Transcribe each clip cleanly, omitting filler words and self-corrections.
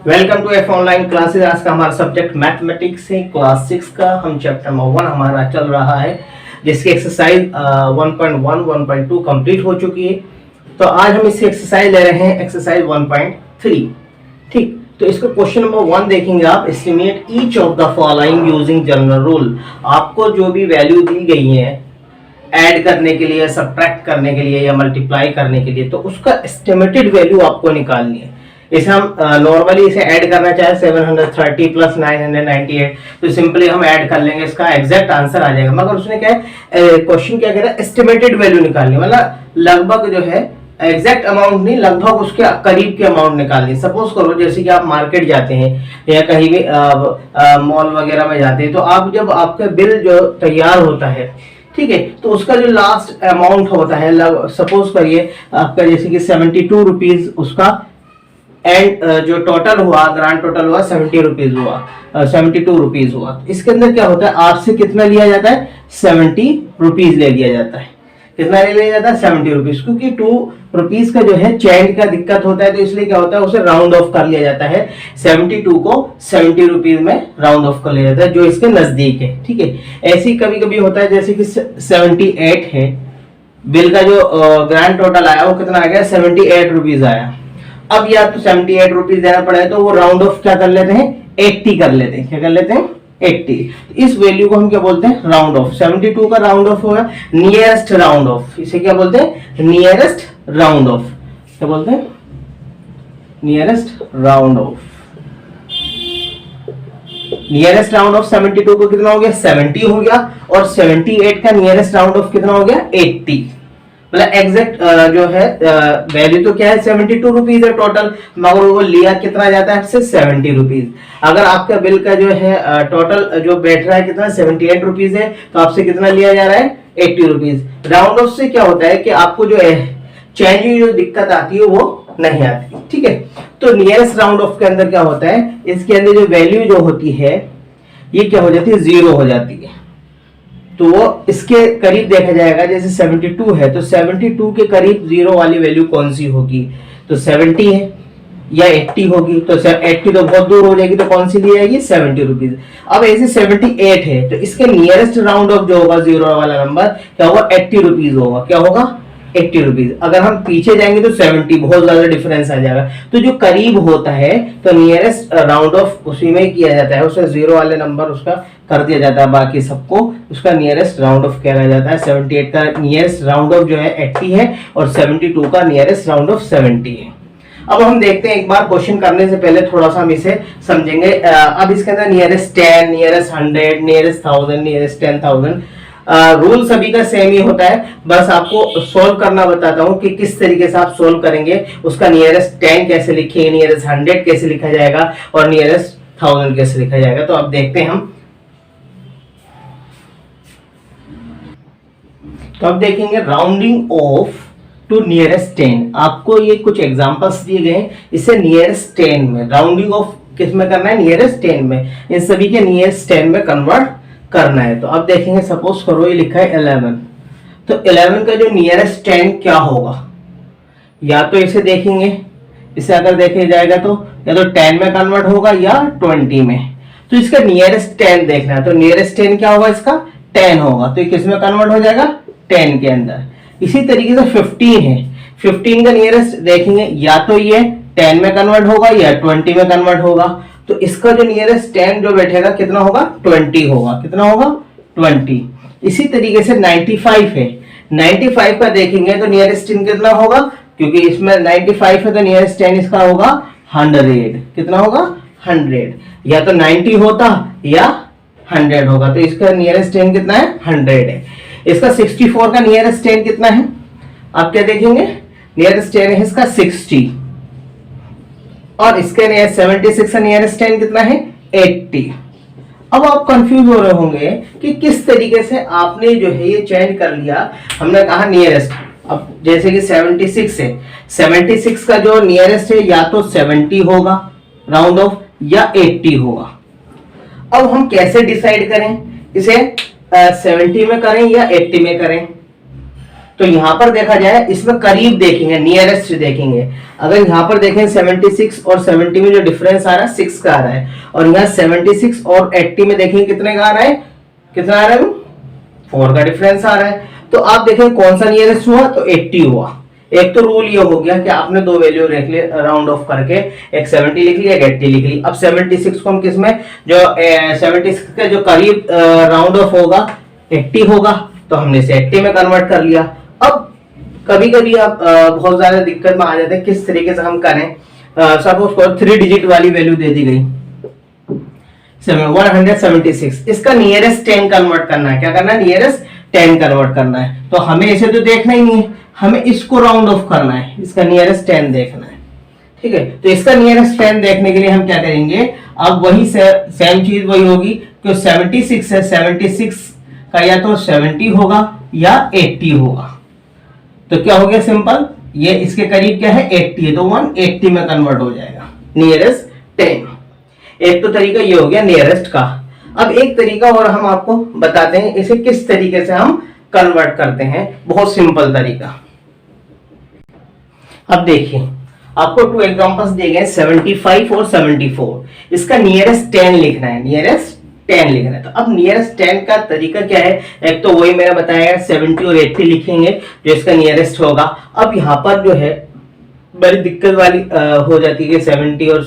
Welcome to F online classes. आज का हमारा सब्जेक्ट मैथमेटिक्स है, क्लास 6 का। हम चैप्टर नंबर 1 हमारा चल रहा है, जिसकी एक्सरसाइज 1.1 1.2 कंप्लीट हो चुकी है। तो आज हम इसकी एक्सरसाइज ले रहे हैं, एक्सरसाइज 1.3। ठीक, तो इसको क्वेश्चन नंबर 1 देखेंगे आप। Estimate each of the following using general rule. आपको जो भी वैल्यू दी गई है ऐड करने के लिए, सब्ट्रैक्ट करने के लिए या मल्टीप्लाई करने के लिए, तो उसका एस्टिमेटेड वैल्यू आपको निकालनी है। इसे हम नॉर्मली इसे ऐड करना चाहे 730 प्लस 998, तो सिंपली हम ऐड कर लेंगे, इसका एग्जैक्ट आंसर आ जाएगा। मगर उसने क्या है, क्वेश्चन क्या कह रहा है, एस्टिमेटेड वैल्यू निकालनी, मतलब लगभग जो है एग्जैक्ट अमाउंट नहीं, लगभग उसके करीब के अमाउंट निकालनी। सपोज करो जैसे कि आप मार्केट जाते हैं या कहीं भी मॉल वगैरह में जाते हैं, तो आप जब आपका बिल जो तैयार होता है, ठीक है, तो उसका जो लास्ट अमाउंट होता है, सपोज करिए आपका जैसे कि 72 रुपीज उसका एंड जो टोटल हुआ, ग्रांड टोटल हुआ 70 रुपीज हुआ, 72 रुपीज हुआ। इसके अंदर क्या होता है, आपसे कितना लिया जाता है, 70 रुपीज ले लिया जाता है। कितना ले लिया जाता है, 70 रुपीज, क्योंकि 2 रुपीज का जो है चेंज का दिक्कत होता है, तो इसलिए क्या होता है, उसे राउंड ऑफ कर लिया जाता है। 72 को 70 रुपीज में राउंड ऑफ कर लिया जाता है, जो इसके नजदीक है। ठीक है, ऐसे ही कभी कभी होता है, जैसे कि 78 है, बिल का जो ग्रांड टोटल आया वो कितना आ गया, 78 रुपीज आया। अब या तो 78 रुपीज देना पड़ेगा, तो वो राउंड ऑफ क्या कर लेते हैं, 80 कर लेते हैं। क्या कर लेते हैं, 80। इस वैल्यू को हम क्या बोलते हैं, राउंड ऑफ। 72 का राउंड ऑफ होगा नियरेस्ट राउंड ऑफ। इसे क्या बोलते हैं, नियरेस्ट राउंड ऑफ। क्या बोलते हैं, nearest round of. Nearest round of 72 को कितना हो गया, 70 हो गया, और 78 का नियरेस्ट राउंड ऑफ कितना हो गया, 80। मतलब एग्जैक्ट जो है वैल्यू तो क्या है, 72 रुपीज है टोटल, मगर वो लिया कितना जाता है, 70 रुपीज। अगर आपका बिल का जो है टोटल जो बैठ रहा है कितना, 78 रुपीज है, तो आपसे कितना लिया जा रहा है, 80 रुपीज। राउंड ऑफ से क्या होता है कि आपको जो है चेंजिंग जो दिक्कत आती है वो नहीं आती। ठीक है, तो नियरेस्ट राउंड ऑफ के अंदर क्या होता है, इसके अंदर जो वैल्यू जो होती है ये क्या हो जाती है, 0 हो जाती है। तो वो इसके करीब देखा जाएगा, जैसे 72 है तो 72 के करीब 0 वाली वैल्यू कौन सी होगी, तो 70 है या 80 होगी। तो 80 तो बहुत दूर हो जाएगी, तो कौन सी ली जाएगी, 70 रुपीज। अब ऐसे 78 है, तो इसके नियरेस्ट राउंड ऑफ जो होगा 0 वाला नंबर क्या होगा, 80 रुपीज होगा। क्या होगा, 80 रुपीज। अगर हम पीछे जाएंगे तो 70, बहुत ज्यादा डिफरेंस आ जाएगा। तो जो करीब होता है तो नियरेस्ट राउंड ऑफ उसी में किया जाता है, उसे 0 वाले नंबर उसका कर दिया जाता है, बाकी सबको उसका नियरेस्ट राउंड ऑफ कहा जाता है। 78 का नियरेस्ट राउंड ऑफ जो है 80 है, और 72 का नियरेस्ट राउंड ऑफ 70 है। अब हम देखते हैं, एक बार क्वेश्चन करने से पहले थोड़ा सा हम इसे समझेंगे। अब इसके अंदर nearest 10, nearest 100, nearest 1000, nearest 10,000, rule सभी का सेम ही होता है। बस आपको सोल्व करना बताता हूँ कि किस तरीके से आप सोल्व करेंगे। उसका नियरेस्ट 10 कैसे लिखेंगे, नियरेस्ट 100 कैसे लिखा जाएगा, और नियरेस्ट 1000 कैसे लिखा जाएगा। तो अब देखते हैं हम। तो अब देखेंगे राउंडिंग ऑफ टू नियरेस्ट 10। आपको ये कुछ एग्जांपल्स दिए गए हैं, इसे नियरेस्ट 10 में राउंडिंग ऑफ किस में करना है, नियरेस्ट 10 में। इन सभी के नियरेस्ट 10 में कन्वर्ट करना है। तो अब देखेंगे, सपोज करो ये लिखा है 11, तो 11 का जो नियरेस्ट 10 क्या होगा, या तो इसे देखेंगे, इसे अगर देखे जाएगा तो या तो 10 में कन्वर्ट होगा या 20 में। तो इसका नियरेस्ट 10 देखना है, तो नियरेस्ट 10 क्या होगा, इसका 10 होगा, तो ये किस में कन्वर्ट हो जाएगा, 10 के अंदर। इसी तरीके से 15 है, 15 का नियरेस्ट देखेंगे, या तो ये 10 में कन्वर्ट होगा या 20 में कन्वर्ट होगा। तो इसका जो नियरेस्ट 10 जो बैठेगा कितना होगा, 20 होगा। कितना होगा, 20। इसी तरीके से 95 है, 95 का देखेंगे तो नियरेस्ट 10 कितना होगा, क्योंकि इसमें 95 है तो नियरेस्ट 10 इसका होगा 100। कितना होगा, 100। या तो 90 होता या 100 होगा, तो इसका नियरेस्ट 10 कितना है, 100 है। इसका 64 का नियरेस्ट 10 कितना है, आप क्या देखेंगे, नियरेस्ट 10 है इसका 60, और इसके 76 का नियरेस्ट 10 कितना है, 80। अब आप कंफ्यूज हो रहे होंगे कि किस तरीके से आपने जो है ये चेंज कर लिया। हमने कहा नियरेस्ट, अब जैसे कि 76 है, 76 का जो नियरेस्ट है या तो 70 होगा राउंड ऑफ, या 80 होगा। अब हम कैसे डिसाइड करें, इसे 70 में करें या 80 में करें। तो यहाँ पर देखा जाए इसमें करीब देखेंगे, नियरेस्ट देखेंगे। अगर यहाँ पर देखें 76 और 70 में जो डिफरेंस आ रहा है 6 का आ रहा है, और यहाँ 76 और 80 में देखेंगे कितने का आ रहा है, कितना आ रहा है, 4 का डिफरेंस आ रहा है। तो आप देखें कौन सा नियरेस्ट हुआ, तो 80 हुआ। एक तो रूल ये हो गया कि आपने दो वैल्यू लिख ली राउंड ऑफ करके, एक 70 लिख ली, एक 80 लिख ली। अब 76 को हम किसमें, जो 76 के जो करीब राउंड ऑफ होगा 80 होगा, तो हमने इसे 80 में कन्वर्ट कर लिया। अब कभी कभी आप बहुत ज्यादा दिक्कत में आ जाते हैं, किस तरीके से हम करें। सपोज को 3 डिजिट वाली वैल्यू दे दी गई 176, इसका नियरेस्ट 10 कन्वर्ट करना है। क्या करना है, नियरेस्ट 10 कन्वर्ट करना है। तो हमें इसे तो देखना ही नहीं है, हमें इसको राउंड ऑफ करना है, इसका नियरेस्ट 10 देखना है। ठीक है, तो इसका नियरेस्ट 10 देखने के लिए हम क्या करेंगे, अब वही सेम चीज वही होगी कि 76 है, 76 का या तो 70 होगा या 80 होगा। तो क्या हो गया, सिंपल, ये इसके करीब क्या है 80 है, तो 180 में कन्वर्ट हो जाएगा नियरेस्ट 10। एक तो तरीका ये हो गया नियरेस्ट का। अब एक तरीका और हम आपको बताते हैं, इसे किस तरीके से हम कन्वर्ट करते हैं, बहुत सिंपल तरीका। अब देखिए आपको 2 एग्जांपल्स दिए गए 75 और 74। इसका नियरेस्ट 10 लिखना है, नियरेस्ट 10 लिखना है। तो अब नियरेस्ट 10 का तरीका क्या है, एक तो वही मैंने बताया 70 और 80 लिखेंगे जो इसका नियरेस्ट होगा। अब यहाँ पर जो है बड़ी दिक्कत वाली हो जाती है कि 70 और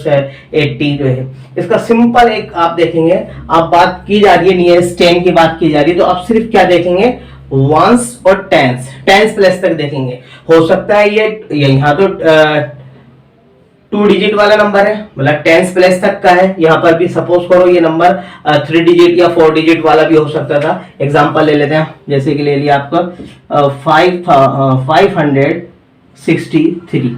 80 जो है, इसका सिंपल एक आप देखेंगे, आप बात की जा रही है नियरेस्ट 10 की बात की जा रही है, तो आप सिर्फ क्या देखेंगे, वंस और टेंस प्लेस तक देखेंगे। हो सकता है ये यहाँ तो 2 डिजिट वाला नंबर है, मतलब टेंस प्लेस तक का है। यहाँ पर भी सपोज करो ये नंबर 3 डिजिट या 4 डिजिट वाला भी हो सकता था। एग्जांपल ले लेते हैं, जैसे कि ले लिया आपका 563।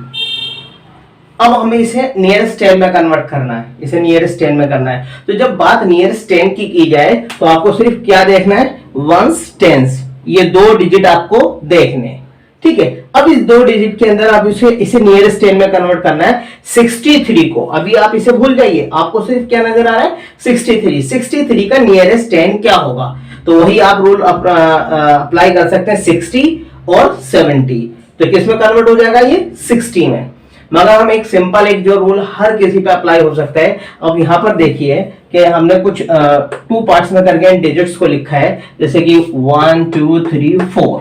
अब हमें इसे नियरेस्ट 10 में कन्वर्ट करना है, इसे नियरेस्ट 10 में करना है। तो जब बात नियरेस्ट 10 की जाए तो आपको सिर्फ क्या देखना है, वंस टेंस, ये 2 डिजिट आपको देखने हैं। ठीक है, अब इस 2 डिजिट के अंदर आप इसे नियरेस्ट 10 में कन्वर्ट करना है 63 को। अभी आप इसे भूल जाइए, आपको सिर्फ क्या नजर आ रहा है, 63 का नियरेस्ट 10 क्या होगा। तो वही आप रूल अप्लाई कर सकते हैं 60 और 70। तो किस में कन्वर्ट हो जाएगा, ये 60 में। मगर हम एक सिंपल एक जो रूल हर किसी पे अप्लाई हो सकता है। अब यहाँ पर देखिए कि हमने कुछ 2 पार्ट्स में करके इन डिजिट्स को लिखा है, जैसे कि 1 2 3 4,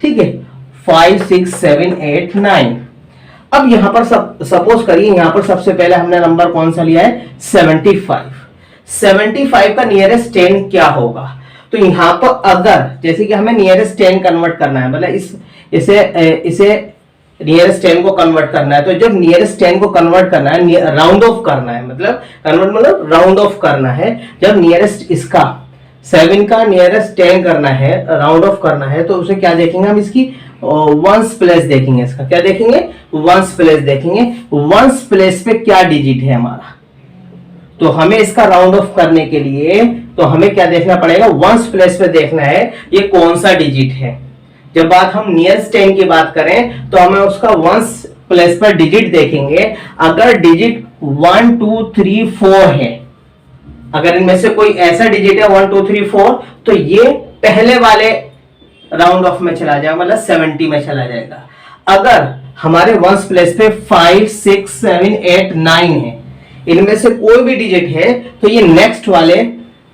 ठीक है, 5 6 7 8 9। अब यहाँ पर सपोज करिए यहाँ पर सबसे पहले हमने नंबर कौन सा लिया है, 75 का नियरेस्ट 10 क्या होगा। तो यहाँ पर अगर जैसे कि हमें नियरेस्ट 10 कन्वर्ट करना है, मतलब इसे नियरेस्ट 10 को कन्वर्ट करना है, तो जब नियरेस्ट 10 को कन्वर्ट करना है, राउंड ऑफ करना है, मतलब कन्वर्ट मतलब राउंड ऑफ करना है। जब नियरेस्ट इसका 7 का नियरेस्ट 10 करना है, राउंड ऑफ करना है, तो उसे क्या देखेंगे हम, इसकी वंस प्लेस देखेंगे। इसका क्या देखेंगे, वंस प्लेस देखेंगे। वंस प्लेस पे क्या डिजिट है हमारा, तो हमें इसका राउंड ऑफ करने के लिए तो हमें क्या देखना पड़ेगा, वंस प्लेस पे देखना है ये कौन सा डिजिट है। जब बात हम नियरेस्ट 10 की बात करें तो हमें उसका वंस प्लेस पर डिजिट देखेंगे। अगर डिजिट 1 2 3 4 है, अगर इनमें से कोई ऐसा डिजिट है 1 2 3 4, तो ये पहले वाले राउंड ऑफ में चला जाएगा, मतलब 70 में चला जाएगा। अगर हमारे वंस प्लेस पे 5 6 7 8 9 है, इनमें से कोई भी डिजिट है, तो ये नेक्स्ट वाले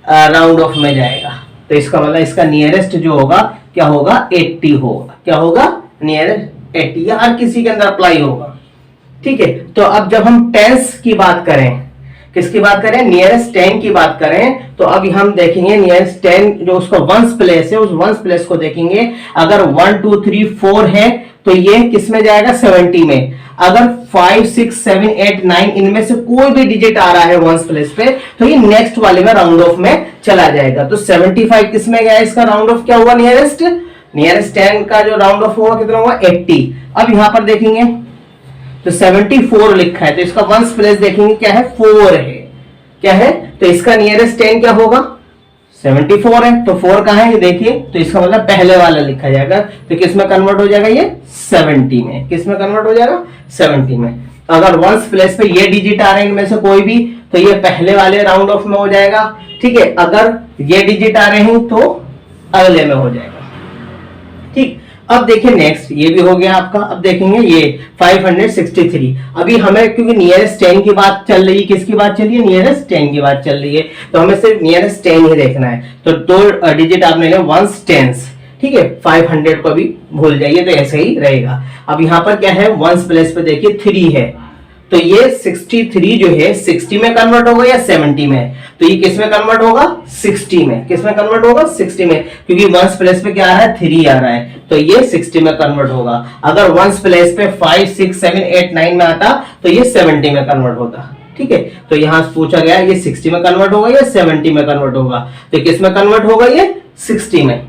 राउंड ऑफ में जाएगा। तो इसका मतलब इसका नियरेस्ट जो होगा क्या होगा, 80 होगा। क्या होगा, नियरेस्ट 80, या हर किसी के अंदर अप्लाई होगा। ठीक है, तो अब जब हम टेंस की बात करें, किसकी बात करें, नियरेस्ट 10 की बात करें, तो अब हम देखेंगे नियरेस्ट 10 जो उसका वंस प्लेस है, उस वंस प्लेस को देखेंगे। अगर 1 2 3 4 है तो ये किस में जाएगा, 70 में। अगर 5 6 7 8 9 इनमें से कोई भी डिजिट आ रहा है वंस प्लेस पे, तो ये नेक्स्ट वाले में राउंड ऑफ में चला जाएगा। तो 75 किस में गया, इसका राउंड ऑफ क्या हुआ, नियरेस्ट 10 का जो राउंड ऑफ होगा कितना हुआ, 80। अब यहां पर देखेंगे तो 74 लिखा है, तो इसका वंस प्लेस देखेंगे क्या है, 4 है। क्या है, तो इसका नियरेस्ट 10 क्या होगा, 74 है। तो 4 कहां है ये देखिए, तो इसका मतलब पहले वाला लिखा जाएगा। तो किस में कन्वर्ट हो जाएगा, ये 70 में। किस में कन्वर्ट हो जाएगा, 70 में। अगर वंस प्लेस पे ये डिजिट आ रहे हैं इनमें से कोई भी, तो ये पहले वाले राउंड ऑफ में हो जाएगा। ठीक है, अगर ये डिजिट आ रहे हैं तो अगले में हो जाएगा। ठीक, अब देखिए नेक्स्ट, ये भी हो गया आपका। अब देखेंगे ये 563। अभी हमें क्योंकि नियरेस्ट 10 की बात चल रही है, किसकी बात चल रही है? नियरेस्ट 10 की बात चल रही है, तो हमें सिर्फ नियरेस्ट 10 ही देखना है। तो 2 डिजिट आपने लिया, वंस टेंस, ठीक है। 500 को भी भूल जाइए, तो ऐसे ही रहेगा। अब यहाँ पर क्या है, वंस प्लेस पे देखिए 3 है, तो ये 63 जो है 60 में कन्वर्ट होगा या 70 में? तो ये किस में कन्वर्ट होगा? 60 में। किस में कन्वर्ट होगा? 60 में, क्योंकि वंस प्लेस पे क्या आ रहा है? 3 आ रहा है, तो ये 60 में कन्वर्ट होगा। अगर वंस प्लेस पे 5, 6, 7, 8, 9 में आता तो ये 70 में कन्वर्ट होता, ठीक है। तो यहां पूछा गया ये 60 में कन्वर्ट होगा या 70 में कन्वर्ट होगा? तो किस में कन्वर्ट होगा? ये 60 में।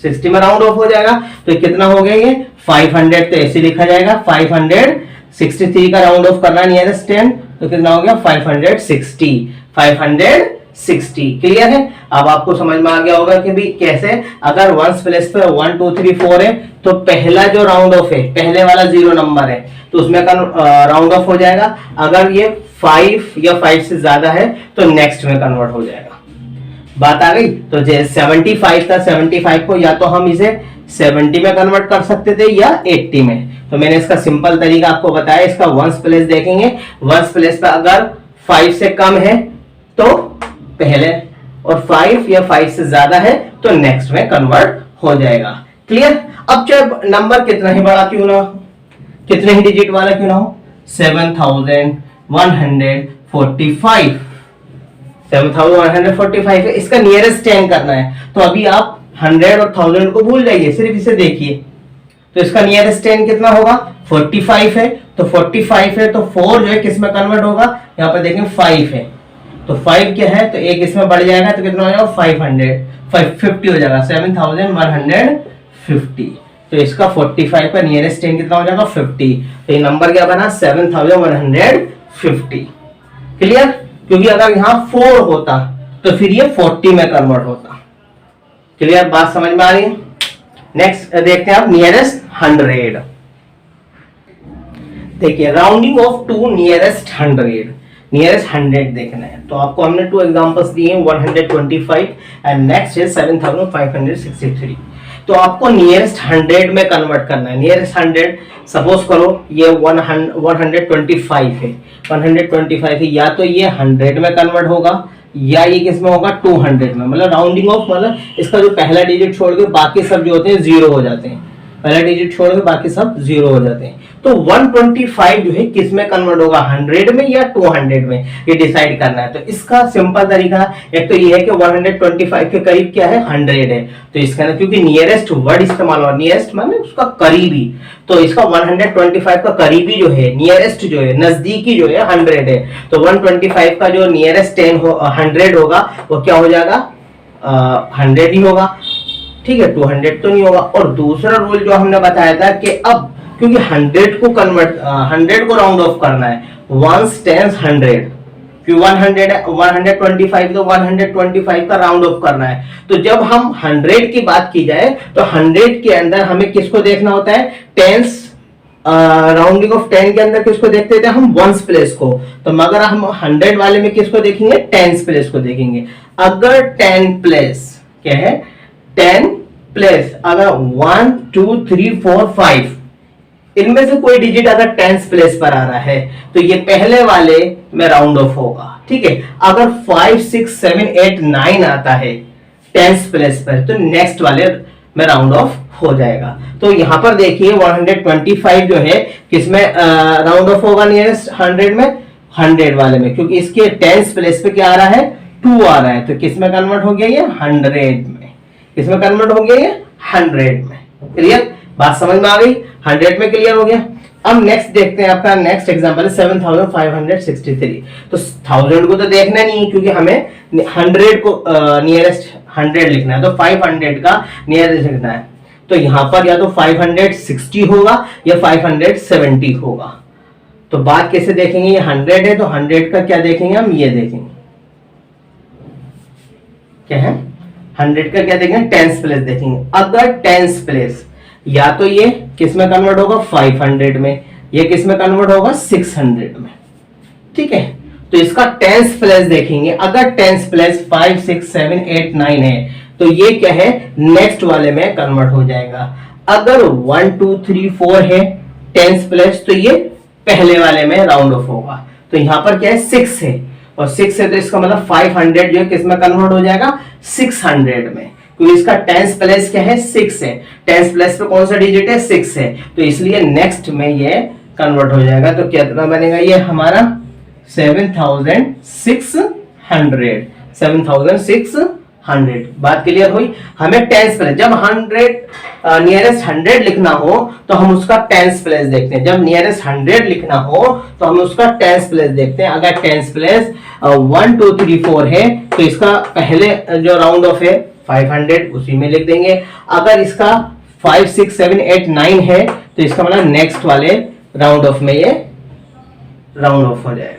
60 में राउंड ऑफ हो जाएगा, तो कितना हो गया ये 500, तो ऐसे लिखा जाएगा 563 का राउंड ऑफ करना नियरेस्ट 10, तो कितना हो गया 560। 560 क्लियर है। अब आपको समझ में आ गया होगा कि भी कैसे, अगर वंस प्लेस पे 1 2 3 4 है, तो पहला जो राउंड ऑफ है, पहले वाला 0 नंबर है, तो उसमें राउंड ऑफ हो जाएगा। अगर ये 5 या 5 से ज्यादा है तो नेक्स्ट में कन्वर्ट हो जाएगा। बात आ गई। तो 75 था, 75 को या तो हम इसे 70 में कन्वर्ट कर सकते थे या 80 में। तो मैंने इसका सिंपल तरीका आपको बताया। इसका वंस प्लेस देखेंगे, वंस प्लेस पे अगर 5 से कम है तो पहले, और 5 या 5 से ज्यादा है तो नेक्स्ट में कन्वर्ट हो जाएगा। क्लियर। अब चाहे नंबर कितना ही बड़ा क्यों ना हो, कितने ही डिजिट वाला क्यों ना हो, 7145, 7145 है, इसका नियरेस्ट 10 करना है। तो अभी आप 100 और 1000 को भूल जाइए, सिर्फ इसे देखिए। तो इसका नियरेस्ट 10 कितना होगा? 45 है, तो 45 है तो 4 जो है किस में कन्वर्ट होगा? यहाँ पर देखें 5 है, तो 5 क्या है, तो एक इसमें बढ़ जाएगा, तो कितना हो जाएगा 550 हो जाएगा, 7150। तो इसका 45 का नियरेस्ट 10 कितना हो जाएगा? 50। तो ये नंबर क्या बना? 7150। क्लियर। क्योंकि अगर यहाँ 4 होता तो फिर ये 40 में कन्वर्ट होता। क्लियर, बात समझ में आ रही है। नेक्स्ट देखते हैं आप नियरेस्ट 100। देखिए rounding off to nearest 100, nearest 100 देखना है। तो आपको हमने 2 एग्जांपल्स दिए हैं, 125 एंड नेक्स्ट है 7563। तो आपको नियरेस्ट 100 में कन्वर्ट करना है। नियरेस्ट 100 सपोज करो ये 125 है, 125 है, या तो ये 100 में कन्वर्ट होगा या ये किस में होगा? 200 में। मतलब राउंडिंग ऑफ, मतलब इसका जो पहला डिजिट छोड़ के बाकी सब जो होते हैं 0 हो जाते हैं। पहला डिजिट छोड़ के बाकी सब 0 हो जाते हैं। तो 125 जो है किस में कन्वर्ट होगा? 100 में या 200 में, ये डिसाइड करना है। तो इसका सिंपल तरीका एक तो ये है कि 125 के करीब क्या है? 100 है। तो इसका ना, क्योंकि नियरेस्ट वर्ड इस्तेमाल हुआ, नियरेस्ट माने उसका करीबी, तो इसका 125 का करीबी जो है, नियरेस्ट जो है, नजदीकी जो है 100 है। तो 125 का जो नियरेस्ट 100 होगा वो क्या हो जाएगा? 100 ही होगा, ठीक है। 200 तो नहीं होगा। और दूसरा रूल जो हमने बताया था कि अब क्योंकि 100 को कन्वर्ट 100 को राउंड ऑफ करना है, वंस टेंस 100, क्योंकि 100 है, 125 तो 125 का राउंड ऑफ करना है। तो जब हम 100 की बात की जाए तो 100 के अंदर हमें किसको देखना होता है? टेंस। राउंडिंग ऑफ 10 के अंदर किसको देखते थे हम? वंस प्लेस को। तो मगर हम 100 वाले में किसको देखेंगे? टेंस प्लेस को देखेंगे। अगर 10 प्लेस क्या है? 10 प्लेस अगर 1 2 3 4 5 इनमें से कोई डिजिट अगर 10 प्लेस पर आ रहा है तो ये पहले वाले में राउंड ऑफ होगा, ठीक है। अगर 5 6 7 8 9 आता है 10 प्लेस पर तो नेक्स्ट वाले में राउंड ऑफ हो जाएगा। तो यहां पर देखिए 125 जो है किसमें राउंड ऑफ होगा? नियरेस्ट 100 में, 100 वाले में, क्योंकि इसके 10 प्लेस पे क्या आ रहा है? 2 आ रहा है। तो किसमें कन्वर्ट हो गया? ये 100 में। किसमें कन्वर्ट हो गया? ये 100 में। क्लियर, बात समझ में आ गई? 100 में क्लियर हो गया। अब नेक्स्ट देखते हैं, आपका नेक्स्ट एग्जांपल है 7563। तो 1000 को तो देखना नहीं, क्योंकि हमें 100 को नियरेस्ट 100 लिखना है, तो 500 का नियरेस्ट लिखना है। तो यहां पर या तो 560 होगा या 570 होगा। तो बात कैसे देखेंगे? ये 100 है तो 100 का क्या देखेंगे हम? ये देखेंगे क्या है? 100 का क्या देखेंगे? 10 प्लेस देखेंगे। अगर 10 प्लेस या तो ये किस में कन्वर्ट होगा? 500 में। ये किस में कन्वर्ट होगा? 600 में, ठीक है। तो इसका 10 प्लेस देखेंगे। अगर 10 प्लेस 5 6 7 8 9 है तो ये क्या है? नेक्स्ट वाले में कन्वर्ट हो जाएगा। अगर 1 2 3 4 है टेंस प्लेस, तो ये पहले वाले में राउंड ऑफ होगा। तो यहाँ पर क्या है 6 है, और 6 है तो इसका मतलब 500 जो है किस में कन्वर्ट हो जाएगा 600 में, क्योंकि इसका टेंस प्लेस क्या है 6 है। टेंस प्लेस पे कौन सा डिजिट है 6 है, तो इसलिए नेक्स्ट में ये कन्वर्ट हो जाएगा। तो कितना बनेगा ये हमारा 7600। बात क्लियर हुई। हमें टेंस प्लेस, जब 100 नियरेस्ट 100 लिखना हो तो हम उसका टेंस प्लेस देखते हैं। जब नियरेस्ट 100 लिखना हो तो हम उसका टेंस प्लेस देखते हैं। अगर टेंस प्लेस 1 2 3 4 है तो इसका पहले जो राउंड ऑफ है 500 उसी में लिख देंगे। अगर इसका 5 6 7 8 9 है तो इसका मतलब नेक्स्ट वाले राउंड ऑफ में ये राउंड ऑफ हो जाएगा।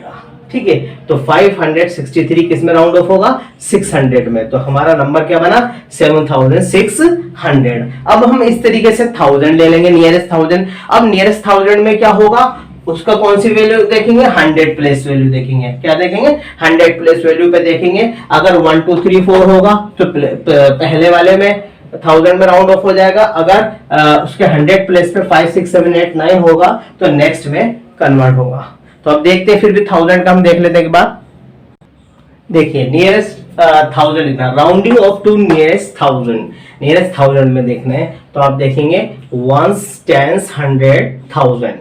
ठीक है, तो 563 किस में राउंड ऑफ होगा 600 में। तो हमारा नंबर क्या बना 7600। अब हम इस तरीके से 1000 ले लेंगे, नियरेस्ट 1000। अब नियरेस्ट 1000 में क्या होगा, उसका कौन सी वैल्यू देखेंगे 100 प्लेस वैल्यू देखेंगे। क्या देखेंगे 100 प्लेस वैल्यू पे देखेंगे। अगर 1 2 3 4 होगा तो पहले वाले में 1000 में राउंड ऑफ हो जाएगा। अगर उसके 100 प्लेस पे 5 6 7 8 9 होगा तो नेक्स्ट में कन्वर्ट होगा। तो अब देखते हैं, फिर भी 1000 का हम देख लेते हैं एक बार। देखिए नियरेस्ट 1000 लिखना, rounding off to nearest 1000। Nearest 1000 में देखना है तो आप देखेंगे 1 10 100 1000।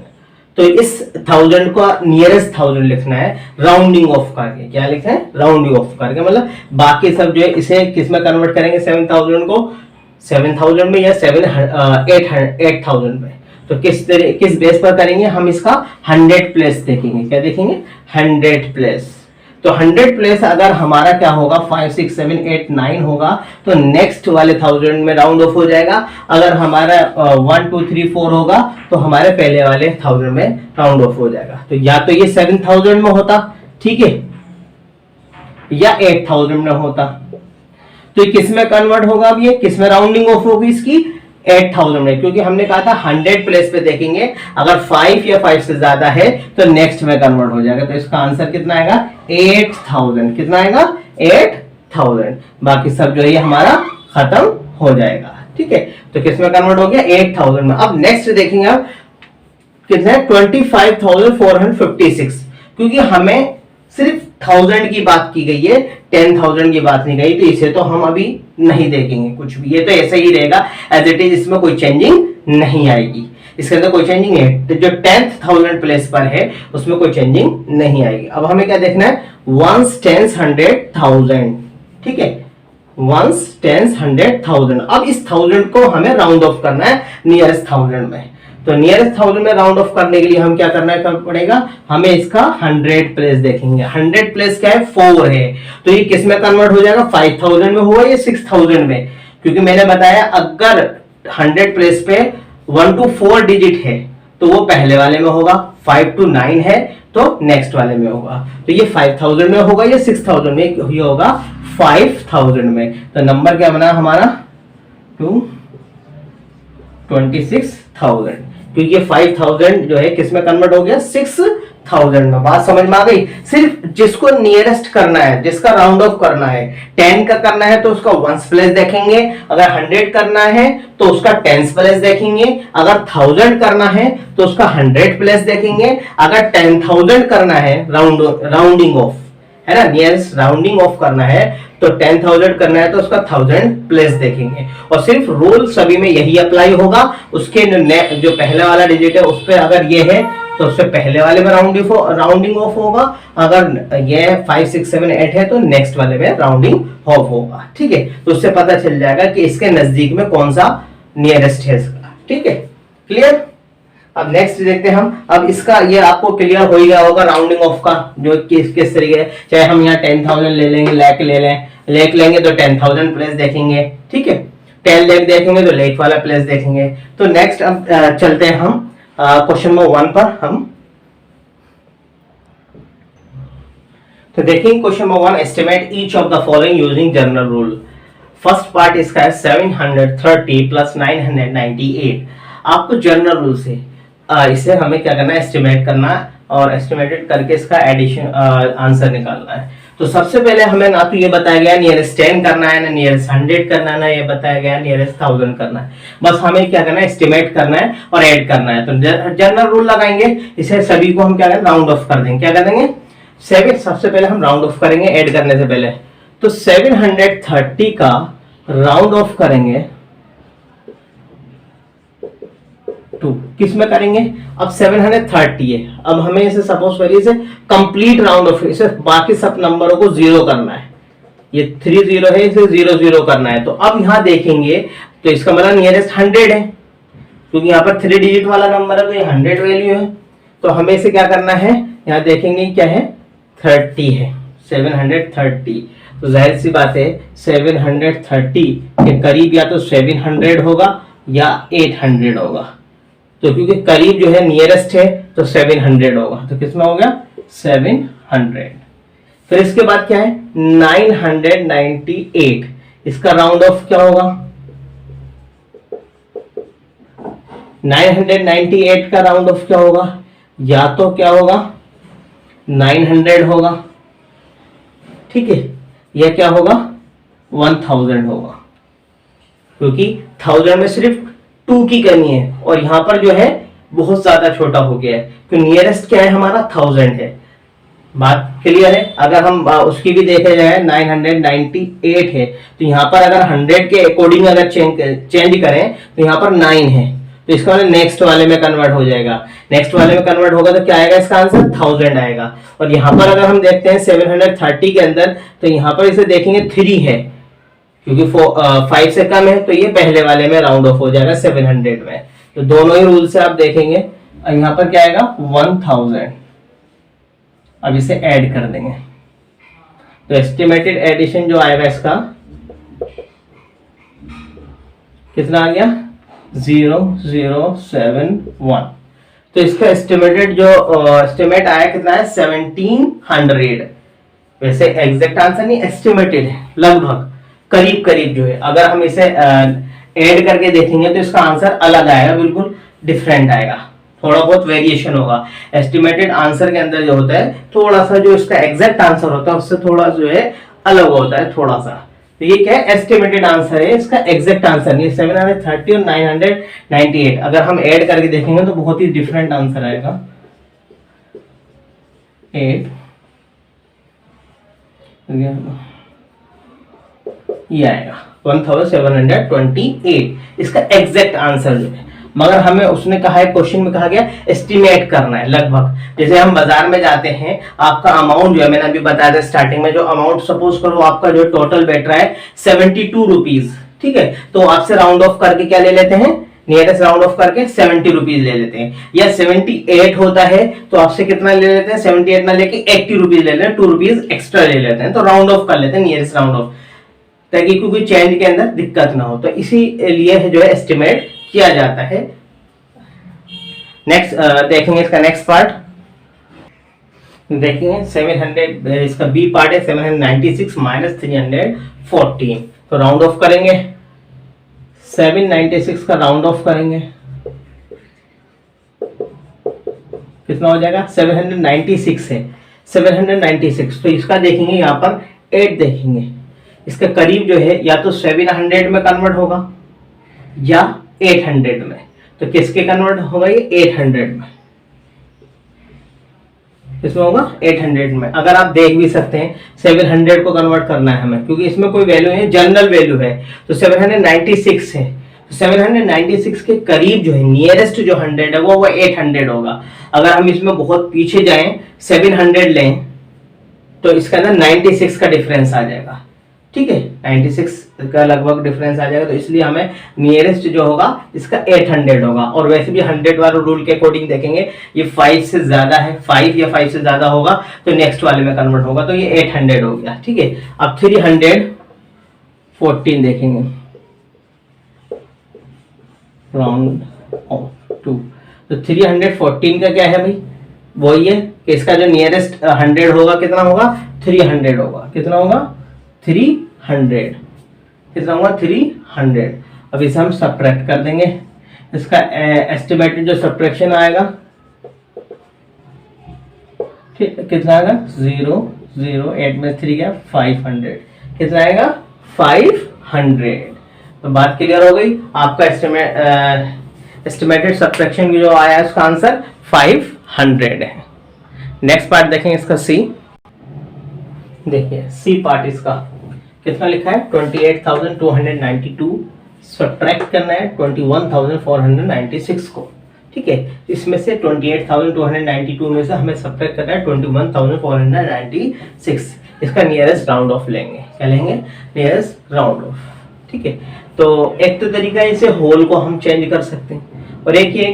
तो इस 1000 को नियरेस्ट 1000 लिखना है राउंडिंग ऑफ करके। क्या लिखना है राउंडिंग ऑफ करके, मतलब बाकी सब जो है इसे किस में कन्वर्ट करेंगे 7000 को 7000 में या 8000 में। तो किस बेस पर करेंगे हम, इसका 100 प्लेस देखेंगे। क्या देखेंगे 100 प्लेस। तो 100 प्लेस अगर हमारा क्या होगा 5 6 7 8 9 होगा तो नेक्स्ट वाले 1000 में राउंड ऑफ हो जाएगा। अगर हमारा 1 2 3 4 होगा तो हमारे पहले वाले 1000 में राउंड ऑफ हो जाएगा। तो या तो ये 7000 में होता, ठीक है, या 8000 में होता। तो ये किस में कन्वर्ट होगा, अब ये किस में राउंडिंग ऑफ होगी इसकी 8000 में, क्योंकि हमने कहा था 100 प्लेस पे देखेंगे। अगर 5 या 5 से ज्यादा है तो नेक्स्ट में कन्वर्ट हो जाएगा। तो इसका आंसर कितना आएगा 8000। कितना आएगा 8000। बाकी सब जो है हमारा खत्म हो जाएगा। ठीक है, तो किस में कन्वर्ट हो गया 8000 में। अब नेक्स्ट देखेंगे आप कितना है 25456, क्योंकि हमें सिर्फ 1000 की बात की गई है, 10000 की बात नहीं गई। तो इसे तो हम अभी नहीं देखेंगे कुछ भी, ये तो ऐसा ही रहेगा एज इट इज, इसमें कोई चेंजिंग नहीं आएगी। इसके अंदर कोई चेंजिंग नहीं है। तो जो 10,000 प्लेस पर है उसमें कोई चेंजिंग नहीं आएगी। अब हमें क्या देखना है 1 10 100,000। ठीक है, 1 10 100,000। अब इस 1000 को हमें राउंड ऑफ करना है नियरेस्ट 1000 में। तो नियरेस्ट 1000 में राउंड ऑफ करने के लिए हम क्या करना है पड़ेगा, हमें इसका 100 प्लेस देखेंगे। 100 प्लेस क्या है 4 है, तो ये किस में कन्वर्ट हो जाएगा 5000 में हुआ या 6000 में, क्योंकि मैंने बताया अगर 100 प्लेस पे 1 to 4 डिजिट है तो वो पहले वाले में होगा, 5 to 9 है तो नेक्स्ट वाले में होगा। तो ये 5000 में होगा या 6000 में, ये होगा 5000 में। तो नंबर क्या बना हमारा 26,000, क्योंकि ये 5000 जो है किसमें कन्वर्ट हो गया 6000 में। बात समझ में आ गई। सिर्फ जिसको नियरेस्ट करना है, जिसका राउंड ऑफ करना है, 10 का करना है तो उसका 1s प्लेस देखेंगे। अगर 100 करना है तो उसका 10s प्लेस देखेंगे। अगर 1000 करना है तो उसका 100 प्लेस देखेंगे। अगर 10000 करना है राउंडिंग ऑफ है ना, नियरेस्ट राउंडिंग ऑफ करना है तो 10,000 करना है तो उसका 1000 प्लेस देखेंगे। और सिर्फ रूल सभी में यही अप्लाई होगा। उसके जो पहले वाला डिजिट है उस पर अगर ये है तो उससे पहले वाले में राउंडिंग ऑफ होगा। अगर ये 5 6 7 8 है तो नेक्स्ट वाले में राउंडिंग ऑफ होगा। ठीक है, तो उससे पता चल जाएगा कि इसके नजदीक में कौन सा नियरेस्ट है इसका। ठीक है, क्लियर। अब नेक्स्ट देखते हैं हम। अब इसका ये आपको क्लियर हो गया होगा राउंडिंग ऑफ का जो किस तरीके, चाहे हम यहाँ 10,000 ले लेंगे, लाख लेंगे तो 10,000 प्लेस देखेंगे। ठीक है, 10 लाख देखेंगे तो लाख वाला प्लेस देखेंगे। तो नेक्स्ट अब चलते हैं हम क्वेश्चन नंबर 1 पर। हम तो देखेंगे question number 1, estimate each of the following using general rule. First part इसका है 730 प्लस 998। आपको जनरल रूल से इसे हमें क्या करना है एस्टिमेट करना और एस्टिमेटेड करके इसका एडिशन आंसर निकालना है। तो सबसे पहले हमें ना तो ये बताया गया नियरेस्ट 10 करना है, ना नियरेस्ट 100 करना है, ना ये बताया गया नियरेस्ट 1000 करना है। बस हमें क्या करना है, एस्टिमेट करना है और ऐड करना है। तो जनरल रूल लगाएंगे, इसे सभी को हम क्या करेंगे, राउंड ऑफ कर देंगे। क्या कर देंगे, 7 सबसे पहले हम राउंड ऑफ करेंगे ऐड करने से पहले। तो 730 का राउंड ऑफ करेंगे 2, किस में करेंगे, अब 730 है, अब हमें इसे सपोज करिए इसे कंप्लीट राउंड ऑफ, इसे बाकी सब नंबरों को 0 करना है। ये 3 0 है, इसे 0 0 करना है। तो अब यहां देखेंगे तो इसका मतलब नियरेस्ट 100 है, क्योंकि यहाँ पर 3 डिजिट वाला नंबर है तो ये 100 वैल्यू है। तो हमें इसे क्या करना है, यहाँ देखेंगे क्या है, 30 है, 730। तो जाहिर सी बात है 730 के करीब या तो 700 होगा या 800 होगा। तो क्योंकि करीब जो है नियरेस्ट है तो 700 होगा, तो किसमें हो गया 700। फिर इसके बाद क्या है 998, इसका राउंड ऑफ क्या होगा, 998 का राउंड ऑफ क्या होगा, या तो क्या होगा 900 होगा, ठीक है, यह क्या होगा 1000 होगा, क्योंकि 1000 में सिर्फ 2 की कमी है और यहां पर जो है बहुत ज्यादा छोटा हो गया है। तो नियरेस्ट क्या है हमारा 1000 है। बात क्लियर है। अगर हम उसकी भी देखे जाए 998 है, तो यहाँ पर अगर 100 के अकॉर्डिंग अगर चेंज करें तो यहाँ पर 9 है, तो इसका मतलब नेक्स्ट वाले में कन्वर्ट हो जाएगा। नेक्स्ट वाले में कन्वर्ट होगा तो क्या आएगा, इसका आंसर 1000 आएगा। और यहाँ पर अगर हम देखते हैं 730 के अंदर, तो यहाँ पर इसे देखेंगे 3 है, क्योंकि 5 से कम है, तो ये पहले वाले में राउंड ऑफ हो जाएगा 700 में। तो दोनों ही रूल से आप देखेंगे, यहाँ पर क्या आएगा 1000। अब इसे ऐड कर देंगे, तो एस्टिमेटेड एडिशन जो आएगा इसका कितना आ गया 0071। तो इसका एस्टिमेटेड जो एस्टिमेट आया कितना है 1700। वैसे एग्जैक्ट आंसर नहीं, एस्टिमेटेड है, लगभग करीब करीब जो है। अगर हम इसे ऐड करके देखेंगे तो इसका आंसर अलग आएगा, बिल्कुल डिफरेंट आएगा, थोड़ा बहुत वेरिएशन होगा। एस्टिमेटेड आंसर के अंदर जो होता है थोड़ा सा जो इसका एग्जैक्ट आंसर होता है उससे थोड़ा जो है अलग होता है थोड़ा सा। तो ये क्या है, एस्टिमेटेड आंसर है, इसका एग्जैक्ट आंसर नहीं। 730 और 998 अगर हम ऐड करके देखेंगे तो बहुत ही डिफरेंट आंसर आएगा। 8 ये आएगा 1728, इसका एग्जैक्ट आंसर जो है। मगर हमें उसने कहा है, क्वेश्चन में कहा गया एस्टिमेट करना है लगभग। जैसे हम बाजार में जाते हैं, आपका अमाउंट जो है मैंने अभी बताया था स्टार्टिंग में, जो अमाउंट सपोज करो आपका जो टोटल बैठ रहा है 72 रुपीज, ठीक है, तो आपसे राउंड ऑफ करके क्या ले लेते हैं, नियरेस्ट राउंड ऑफ करके 70 रुपीज ले लेते हैं। या 78 होता है तो आपसे कितना ले लेते हैं, 78 ना लेके 80 रुपीज ले लेते हैं, 2 रुपीज एक्स्ट्रा ले लेते हैं, तो राउंड ऑफ कर लेते हैं नियरेस्ट राउंड ऑफ, ताकि क्योंकि चेंज के अंदर दिक्कत ना हो। तो इसीलिए जो है एस्टिमेट किया जाता है। नेक्स्ट देखेंगे इसका नेक्स्ट पार्ट, देखेंगे 700, इसका बी पार्ट है 796 माइनस 314। तो राउंड ऑफ करेंगे, 796 का राउंड ऑफ करेंगे, कितना हो जाएगा 796 है, 796। तो इसका देखेंगे यहाँ पर 8 देखेंगे, इसका करीब जो है या तो 700 में कन्वर्ट होगा या 800 में। तो किसके कन्वर्ट होगा, ये 800 में, इसमें होगा 800 में। अगर आप देख भी सकते हैं 700 को कन्वर्ट करना है हमें, क्योंकि इसमें कोई वैल्यू है, जनरल वैल्यू है। तो 796 है, तो 796 के करीब जो है नियरेस्ट जो 100 है वो 800 होगा। अगर हम इसमें बहुत पीछे जाएं 700 लें तो इसके अंदर 96 का डिफरेंस आ जाएगा, ठीक है, 96 का लगभग डिफरेंस आ जाएगा। तो इसलिए हमें नियरेस्ट जो होगा इसका 800 होगा। और वैसे भी 100 वाले रूल के अकॉर्डिंग देखेंगे, ये 5 से ज्यादा है, 5 या 5 से ज्यादा होगा तो नेक्स्ट वाले में कन्वर्ट होगा, तो ये 800 हो गया, ठीक है। अब 314 देखेंगे, राउंड ऑफ 2। तो 314 का क्या है भाई, वही है कि इसका जो नियरेस्ट 100 होगा कितना होगा 300 होगा, कितना होगा 300, कितना होगा 300। अब इसे हम सब्ट्रैक्ट कर देंगे, इसका एस्टिमेटेड जो सब्ट्रैक्शन आएगा कितना आएगा 0 0 8 में 3 क्या 500, कितना आएगा 500। तो बात क्लियर हो गई। आपका एस्टिमेटेड सब्ट्रैक्शन की जो आया है उसका आंसर 500 है। नेक्स्ट पार्ट देखेंगे इसका सी। देखिए सी पार्ट इसका कितना लिखा है 28,292 सब्ट्रैक्ट करना है 21,496 को। ठीक है, इसमें से 28,292 में से हमें सब्ट्रैक्ट करना है 21,496। इसका नियरेस्ट राउंड ऑफ लेंगे। क्या लेंगे? Nearest round of. ठीक है, तो एक तो तरीका है इसे होल को हम चेंज कर सकते हैं, और एक ये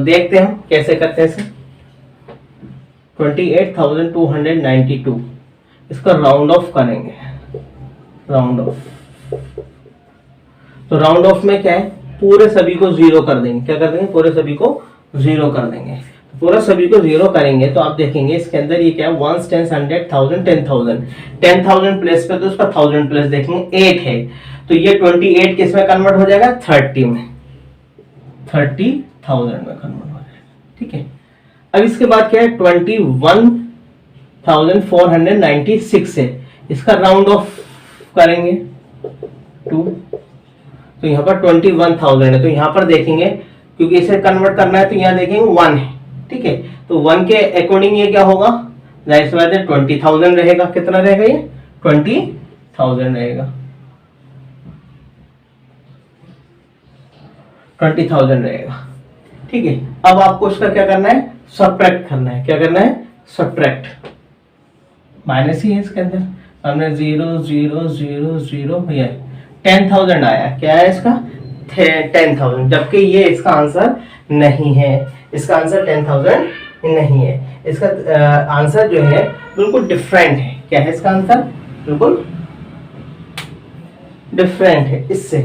देखते हैं हम कैसे करते हैं इसे। 28,292 इसका राउंड ऑफ करेंगे। राउंड ऑफ, तो राउंड ऑफ में क्या है, पूरे सभी को जीरो कर देंगे। क्या कर देंगे? पूरे सभी को जीरो कर देंगे। तो पूरा सभी को जीरो करेंगे तो आप देखेंगे इसके अंदर ये क्या है 1 10 100 1000 10,000 10,000 प्लेस पे तो उसका 1000 प्लेस देखेंगे 8 है, तो ये 28 किस में कन्वर्ट हो जाएगा 30 में, 30,000 में कन्वर्ट हो जाएगा। ठीक है, अब इसके बाद क्या है 21,496 है, इसका राउंड ऑफ करेंगे 2, तो यहाँ पर 21,000 है, तो यहाँ पर देखेंगे क्योंकि इसे कन्वर्ट करना है तो यहाँ देखेंगे 1 है। ठीक है, तो 1 के अकॉर्डिंग ये क्या होगा, जाहिर सी बात है 20,000 रहेगा। कितना रहेगा ये 20,000 रहेगा, 20,000 रहेगा। ठीक है, अब आपको इसका क्या करना है, सब्ट्रैक्ट करना है। क्या करना है? सब्ट्रैक्ट, माइनस ही है इसके अंदर, हमने 0 0 0 0 ये 10,000 आया। क्या है इसका 10,000, जबकि ये इसका आंसर नहीं है। इसका आंसर 10,000 नहीं है, इसका आंसर जो है बिल्कुल डिफरेंट है। क्या है इसका आंसर? बिल्कुल डिफरेंट है इससे।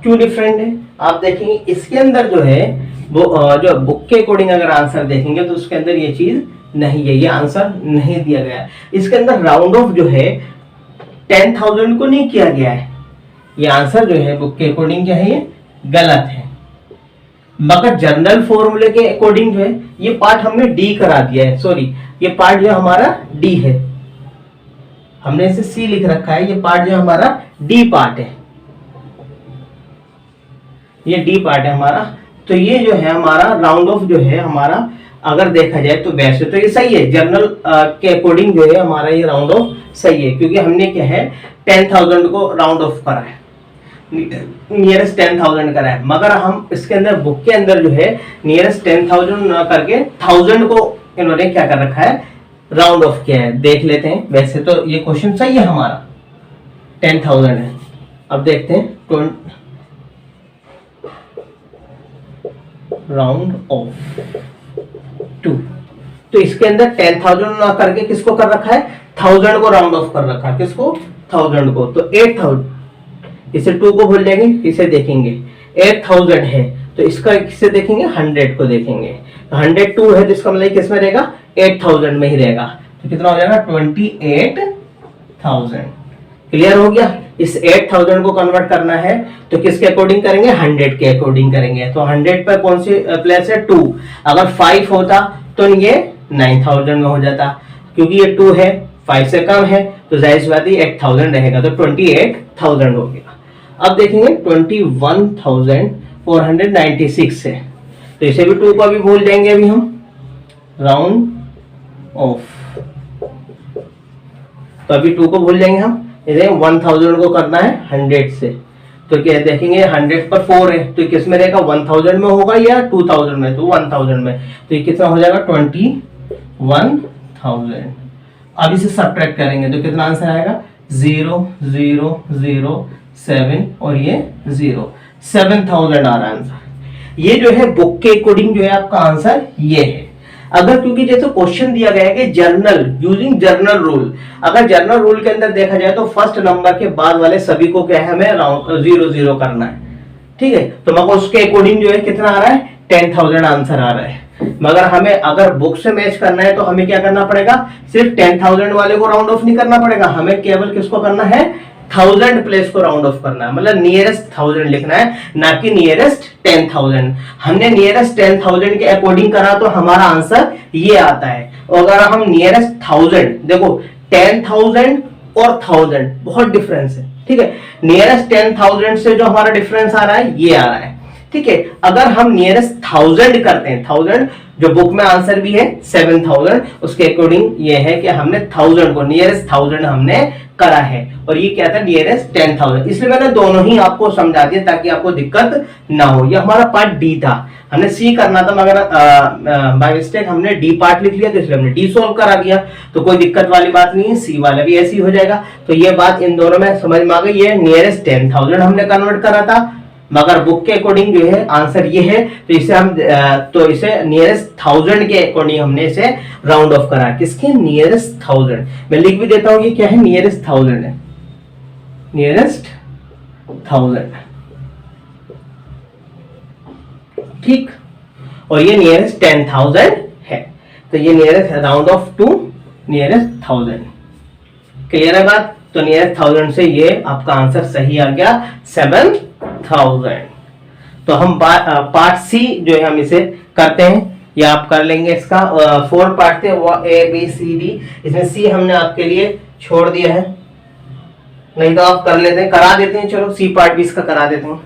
क्यों डिफरेंट है? आप देखेंगे इसके अंदर जो है वो जो बुक के अकॉर्डिंग अगर आंसर देखेंगे तो उसके अंदर ये चीज नहीं है, ये आंसर नहीं दिया गया है। इसके अंदर राउंड ऑफ जो है 10,000 को नहीं किया गया है। ये आंसर जो है बुक के अकॉर्डिंग क्या है, ये गलत है। मगर जनरल फॉर्मूले के अकॉर्डिंग जो है ये पार्ट हमने डी करा दिया है। सॉरी, ये पार्ट जो हमारा डी है, हमने इसे सी लिख रखा है, ये पार्ट जो हमारा डी पार्ट है, ये डी पार्ट है हमारा। तो ये जो है हमारा राउंड ऑफ जो है हमारा, अगर देखा जाए तो वैसे तो ये सही है, जनरल के अकॉर्डिंग जो है हमारा ये राउंड ऑफ सही है, क्योंकि हमने क्या है 10,000 को राउंड ऑफ करा है, नियरेस्ट 10,000 करा है। मगर हम इसके अंदर बुक के अंदर जो है नियरेस्ट 10,000 न करके 1000 को इन्होंने क्या कर रखा है, राउंड ऑफ किया है। देख लेते हैं, वैसे तो ये क्वेश्चन सही है हमारा, 10,000 है। अब देखते हैं राउंड ऑफ 2, तो इसके अंदर 10,000 ना करके किसको कर रखा है, 1000 को राउंड ऑफ कर रखा है। किसको? 1000 को। तो 8,000, इसे 2 को भूल जाएंगे, इसे देखेंगे 8,000 है तो इसका किसे देखेंगे, 100 को देखेंगे। तो 102 है तो इसका मतलब किस में रहेगा, 8,000 में ही रहेगा। तो कितना हो जाएगा 28,000। क्लियर हो गया? इस 8,000 को कन्वर्ट करना है तो किसके अकॉर्डिंग करेंगे, 100 के अकॉर्डिंग करेंगे। तो 100 पर कौन सी प्लेस है, 2। अगर 5 होता तो ये 9,000 में हो जाता, क्योंकि ये 2 है, 5 से कम है, तो जाहिर सी बात है 8,000 रहेगा, तो 28,000 हो गया। अब देखेंगे 21,496 है, तो इसे भी 2 को भी भूल जाएंगे अभी हम, राउंड ऑफ। तो अभी 2 को भूल जाएंगे हम, इसे 1000 को करना है 100 से। तो क्या देखेंगे 100 पर 4 है, तो किस में रहेगा, 1000 में होगा या 2000 में, तो 1000 में। तो ये कितना हो जाएगा 21,000। अब इसे सब्ट्रैक्ट करेंगे तो कितना आंसर आएगा, 0 0 0 7 और ये 0, 7,000 आ रहा है आंसर। ये जो है बुक के अकॉर्डिंग जो है आपका आंसर ये है। अगर क्योंकि जैसे क्वेश्चन दिया गया है कि जर्नल यूजिंग जर्नल रूल, अगर जर्नल रूल के अंदर देखा जाए तो फर्स्ट नंबर के बाद वाले सभी को क्या है, हमें राउंड 0 0 करना है। ठीक है, तो मगर उसके अकॉर्डिंग जो है कितना आ रहा है, 10,000 आंसर आ रहा है। मगर हमें अगर बुक से मैच करना है तो हमें क्या करना पड़ेगा, सिर्फ 10,000 वाले को राउंड ऑफ नहीं करना पड़ेगा, हमें केवल किसको करना है, 1000 प्लेस को राउंड ऑफ करना है, मतलब नियरेस्ट 1000 लिखना है, ना कि नियरेस्ट 10,000। हमने नियरेस्ट 10,000 के अकॉर्डिंग करा तो हमारा आंसर ये आता है। और अगर हम नियरेस्ट 1000, देखो 10,000 और 1000 बहुत डिफरेंस है, ठीक है। नियरेस्ट 10,000 से जो हमारा डिफरेंस आ रहा है ये आ रहा है, ठीक है। अगर हम नियरेस्ट 1000 करते हैं, 1000 जो बुक में आंसर भी है 7000, उसके अकॉर्डिंग ये है कि हमने 1000 को नियरेस्ट 1000 हमने करा है, और ये क्या था नियरेस्ट 10,000। इसलिए मैंने दोनों ही आपको समझा दिया ताकि आपको दिक्कत ना हो। ये हमारा पार्ट डी था, हमने सी करना था मगर बाय मिस्टेक हमने डी पार्ट लिख लिया, तो इसलिए हमने डी सॉल्व करा दिया, तो कोई दिक्कत वाली बात नहीं है, सी वाला भी ऐसे ही हो जाएगा। तो ये बात इन दोनों में समझ में आ गई। ये नियरेस्ट 10,000 हमने कन्वर्ट करा था, मगर बुक के अकॉर्डिंग जो है आंसर ये है, तो इसे हम इसे नियरेस्ट 1000 के अकॉर्डिंग हमने इसे राउंड ऑफ करा। किसके? नियरेस्ट 1000। मैं लिख भी देता हूं ये क्या है, नियरेस्ट 1000 है, नियरेस्ट 1000, ठीक। और ये नियरेस्ट 10,000 है, तो ये nearest round off to nearest 1000। Clear है बात? तो नियरेस्ट 1000 से ये आपका आंसर सही आ गया 7000। तो हम पार्ट सी जो है हम इसे करते हैं, या आप कर लेंगे। इसका 4 पार्ट थे, वो ए बी सी डी, इसमें सी हमने आपके लिए छोड़ दिया है, नहीं तो आप कर लेते हैं, करा देते हैं। चलो सी पार्ट भी इसका करा देते हैं,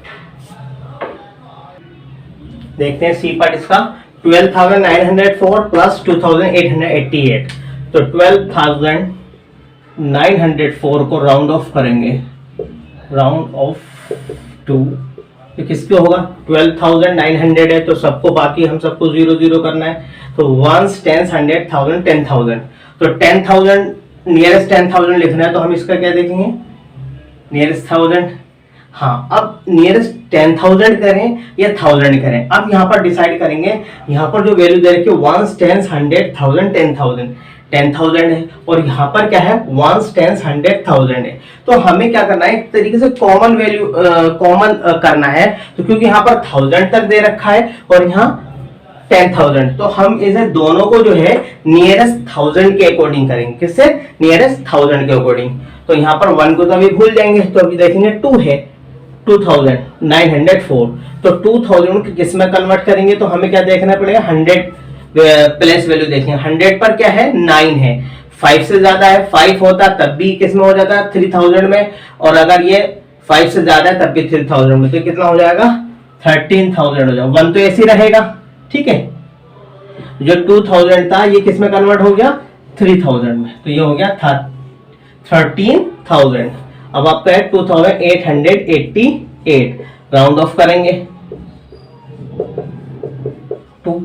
देखते हैं सी पार्ट इसका। 12,904 प्लस 2,888, तो 12,904 को राउंड ऑफ करेंगे, राउंड ऑफ टू, तो किसके होगा? 12,900 है, तो सबको बाकी हम सबको 0 0 करना है, तो 1s 10s 100,000 10,000, तो 10,000 नियरेस्ट 10,000 लिखना है, तो हम इसका क्या देखेंगे? नियरेस्ट 1000। हाँ, अब नियरेस्ट 10,000 करें या 1000 करें, अब यहाँ पर डिसाइड करेंगे। यहाँ पर जो वैल्यू दे रखी है 1s 10s 100,000 10,000, 10,000 है, और यहाँ पर क्या है 1s 10s 100,000 है। तो हमें क्या करना है, एक तरीके से कॉमन वैल्यू कॉमन करना है, तो क्योंकि यहाँ पर 1000 तक दे रखा है और यहाँ 10,000, तो हम इसे दोनों को जो है नियरेस्ट 1000 के अकॉर्डिंग करेंगे। किससे? नियरेस्ट 1000 के अकॉर्डिंग। तो यहाँ पर 1 को तो अभी भूल जाएंगे, तो अभी देखेंगे 2 है, 2,904, तो 2,000 को किस में कन्वर्ट करेंगे, तो हमें क्या देखना पड़ेगा? 100 प्लेस वैल्यू देखेंगे। 100 पर क्या है? 9 है, 5 से ज्यादा है, 5 होता तब भी किस में हो जाता? 3000 में, और अगर ये 5 से ज्यादा है तब भी 3000 में, तो कितना हो जाएगा? 13,000 हो जाएगा। 1 तो ऐसे ही रहेगा, ठीक है। जो 2000 था ये किस में कन्वर्ट हो गया? 3000 में, तो ये हो गया 13,000। अब आपका है 2888, राउंड ऑफ करेंगे 2।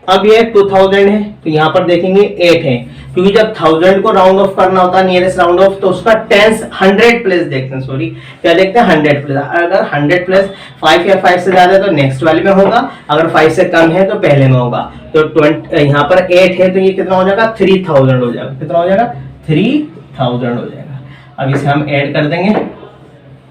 अब ये 2000 है, तो यहाँ पर देखेंगे 8 है, क्योंकि जब 1000 को राउंड ऑफ करना होता है नियरेस्ट राउंड ऑफ, तो उसका 100 प्लेस देखते हैं, सॉरी क्या देखते हैं? 100 प्लेस। अगर 100 प्लेस 5 या 5 से ज्यादा है तो नेक्स्ट वाले में होगा, अगर 5 से कम है तो पहले में होगा। तो 20 यहाँ पर 8 है, तो ये कितना हो जाएगा? 3000 हो जाएगा। कितना हो जाएगा? 3000 हो जाएगा। अब इसे हम ऐड कर देंगे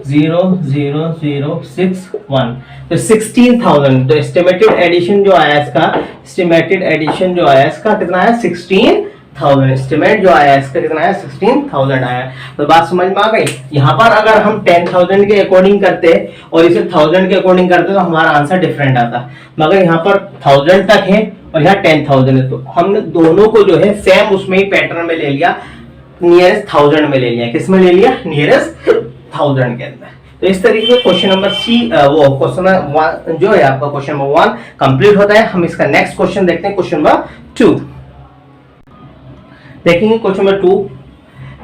00061, तो 16,000। तो एस्टिमेटेड एडिशन जो आया इसका, एस्टिमेटेड एडिशन जो आया इसका कितना आया? 16,000। एस्टिमेट जो आया इसका कितना आया? 16,000 आया। तो बात समझ में आ गई। यहाँ पर अगर हम 10,000 के अकॉर्डिंग करते और इसे 1000 के अकॉर्डिंग करते तो हमारा आंसर डिफरेंट आता, मगर यहाँ पर 1000 तक है और यहाँ 10,000 है, तो हमने दोनों को जो है सेम उसमें ही पैटर्न में ले लिया, नियरेस्ट 1000 में ले लिया। किस में ले लिया? नियरेस्ट 1000 के अंदर। तो इस तरीके से क्वेश्चन नंबर सी वो क्वेश्चन जो है आपका क्वेश्चन नंबर 1 कंप्लीट होता है। हम इसका नेक्स्ट क्वेश्चन देखते हैं, क्वेश्चन नंबर 2 देखेंगे। Question number 2,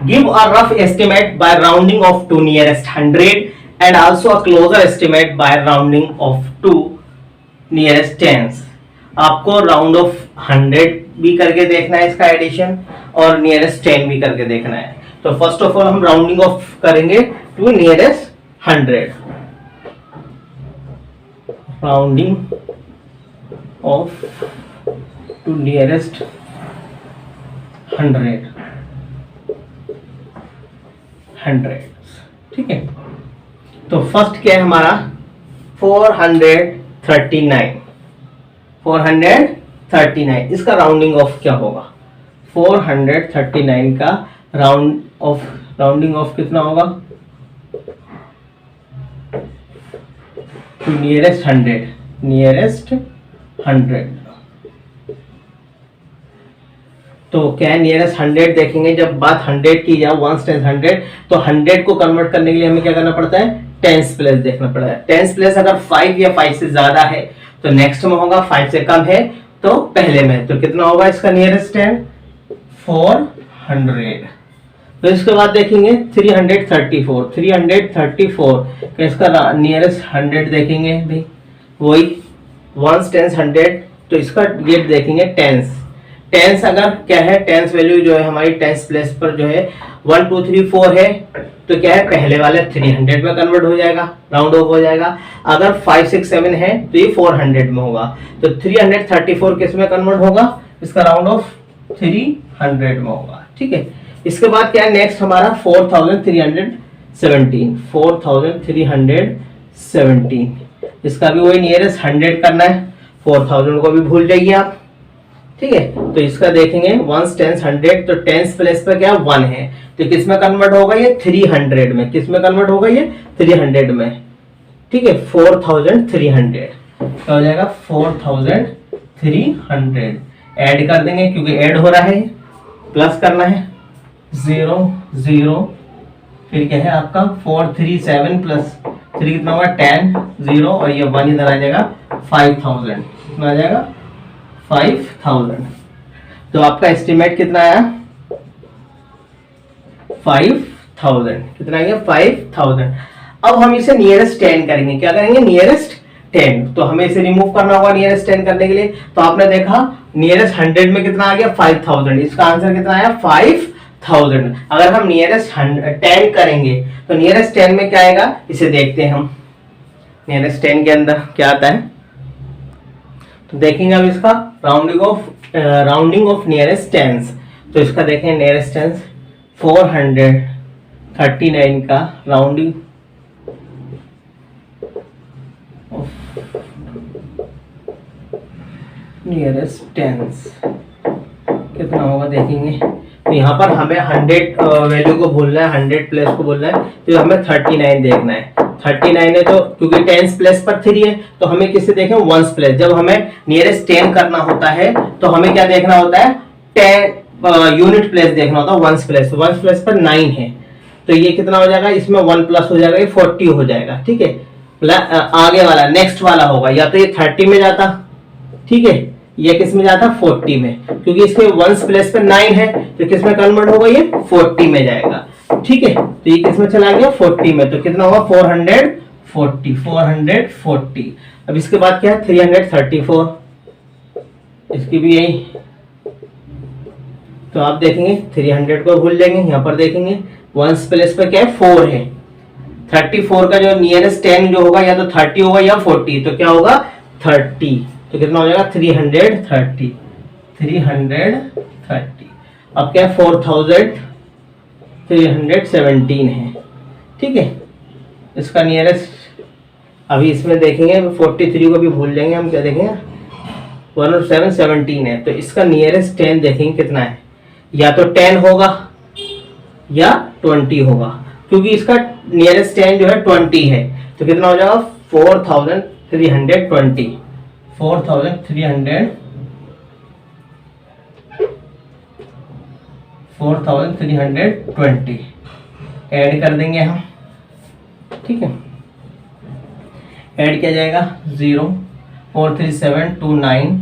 give a rough estimate by rounding off to nearest 100 and also a closer estimate by rounding off to nearest tens. आपको राउंड ऑफ 100 भी करके देखना है इसका एडिशन, और नियरेस्ट 10 भी करके देखना है। तो फर्स्ट ऑफ ऑल हम राउंडिंग ऑफ करेंगे to nearest 100, rounding off to nearest 100, ठीक है। तो फर्स्ट क्या है हमारा? 439, इसका राउंडिंग ऑफ क्या होगा? 439 का राउंडिंग ऑफ कितना होगा? To nearest 100, nearest 100। तो क्या है, नियरेस्ट 100 देखेंगे, जब बात 100 की जाए, 1 टेंस 100, तो 100 को कन्वर्ट करने के लिए हमें क्या करना पड़ता है, टेंस प्लेस देखना पड़ता है। टेंस प्लेस अगर 5 या 5 से ज्यादा है तो नेक्स्ट में होगा, 5 से कम है तो पहले में। तो कितना होगा इसका नियरेस्ट 10, 400। तो इसके बाद देखेंगे 334, 334 तो इसका नियरेस्ट 100 देखेंगे भाई, वही 1 टेंस 100, तो इसका ये देखेंगे टेंस। टेंस अगर क्या है, टेंस वैल्यू जो है हमारी टेंस प्लेस पर जो है 1 2 3 4 है, तो क्या है, पहले वाले 300 में कन्वर्ट हो जाएगा, राउंड ऑफ हो जाएगा। अगर 5 6 7 है तो ये 400 में होगा। तो 334 किस में कन्वर्ट होगा, इसका राउंड ऑफ 300 में होगा। ठीक है, इसके बाद क्या है, नेक्स्ट हमारा 4317, 4317, इसका भी वही नियरेस्ट 100 करना है, 4000 को भी भूल जाइए आप। ठीक है, तो इसका देखेंगे 1 टेंस 100, तो टेंस प्लेस पर क्या 1 है, तो किस में कन्वर्ट होगा ये, 300 में। किस में कन्वर्ट होगा ये, 300 में। ठीक है, 4300 तो हो जाएगा 4300। ऐड कर देंगे क्योंकि ऐड हो रहा है, प्लस करना है, 0 0, फिर क्या है आपका 437 प्लस 3 कितना होगा, 10 0, और ये 1 इधर आ जाएगा 5000, कितना आ जाएगा 5000। तो आपका एस्टिमेट कितना आया, 5000, कितना आ गया 5000। अब हम इसे नियरेस्ट 10 करेंगे, क्या करेंगे, नियरेस्ट 10। तो हमें इसे रिमूव करना होगा नियरेस्ट 10 करने के लिए। तो आपने देखा नियरेस्ट 100 में कितना आ गया, 5000, इसका आंसर कितना आया, 5000। अगर हम नियरेस्ट 10 करेंगे तो नियरेस्ट 10 में क्या आएगा, इसे देखते हैं हम। नियरेस्ट 10 के अंदर क्या आता है, तो देखेंगे अब इसका राउंडिंग ऑफ नियरेस्ट टेंस। तो इसका देखें नियरेस्ट टेंस 439 का राउंडिंग ऑफ नियरेस्ट टेंस कितना होगा देखेंगे। तो यहाँ पर हमें 100 वैल्यू को बोलना है, 100 प्लेस को बोलना है, तो हमें 39 देखना है। 39 है तो क्योंकि टेंस प्लेस पर 3 है, तो हमें किससे देखें, वंस प्लेस। जब हमें नियरेस्ट 10 करना होता है तो हमें क्या देखना होता है, 10 यूनिट प्लेस देखना होता है, वंस प्लेस। वंस प्लेस पर 9 है, तो ये कितना हो जाएगा, इसमें 1 प्लस हो जाएगा, ये 40 हो जाएगा। ठीक है, आगे वाला नेक्स्ट वाला होगा, या तो ये 30 में जाता, ठीक है, ये किस में जाता, 40 में, क्योंकि इसमें वंस प्लेस पे 9 है, तो किस में कन्वर्ट होगा, ये 40 में जाएगा। ठीक है, तो ये किस में चला गया, 40 में, तो कितना होगा 440। अब इसके बाद क्या है, 334, इसकी भी यही। तो आप देखेंगे 300 को भूल जाएंगे, यहाँ पर देखेंगे वंस प्लेस पे क्या है, 4 है। 34 का जो नियरेस्ट 10 जो होगा, या तो 30 होगा या 40, तो क्या होगा 30, तो कितना हो जाएगा 330। अब क्या है 4317 है। ठीक है, इसका नियरेस्ट अभी इसमें देखेंगे, 43 को भी भूल जाएंगे हम, क्या देखेंगे 10717 है, तो इसका नियरेस्ट 10 देखेंगे कितना है, या तो 10 होगा या 20 होगा, क्योंकि इसका नियरेस्ट 10 जो है 20 है, तो कितना हो जाएगा 4320, 4320 ऐड कर देंगे हम। ठीक है, ऐड किया जाएगा 0 43729,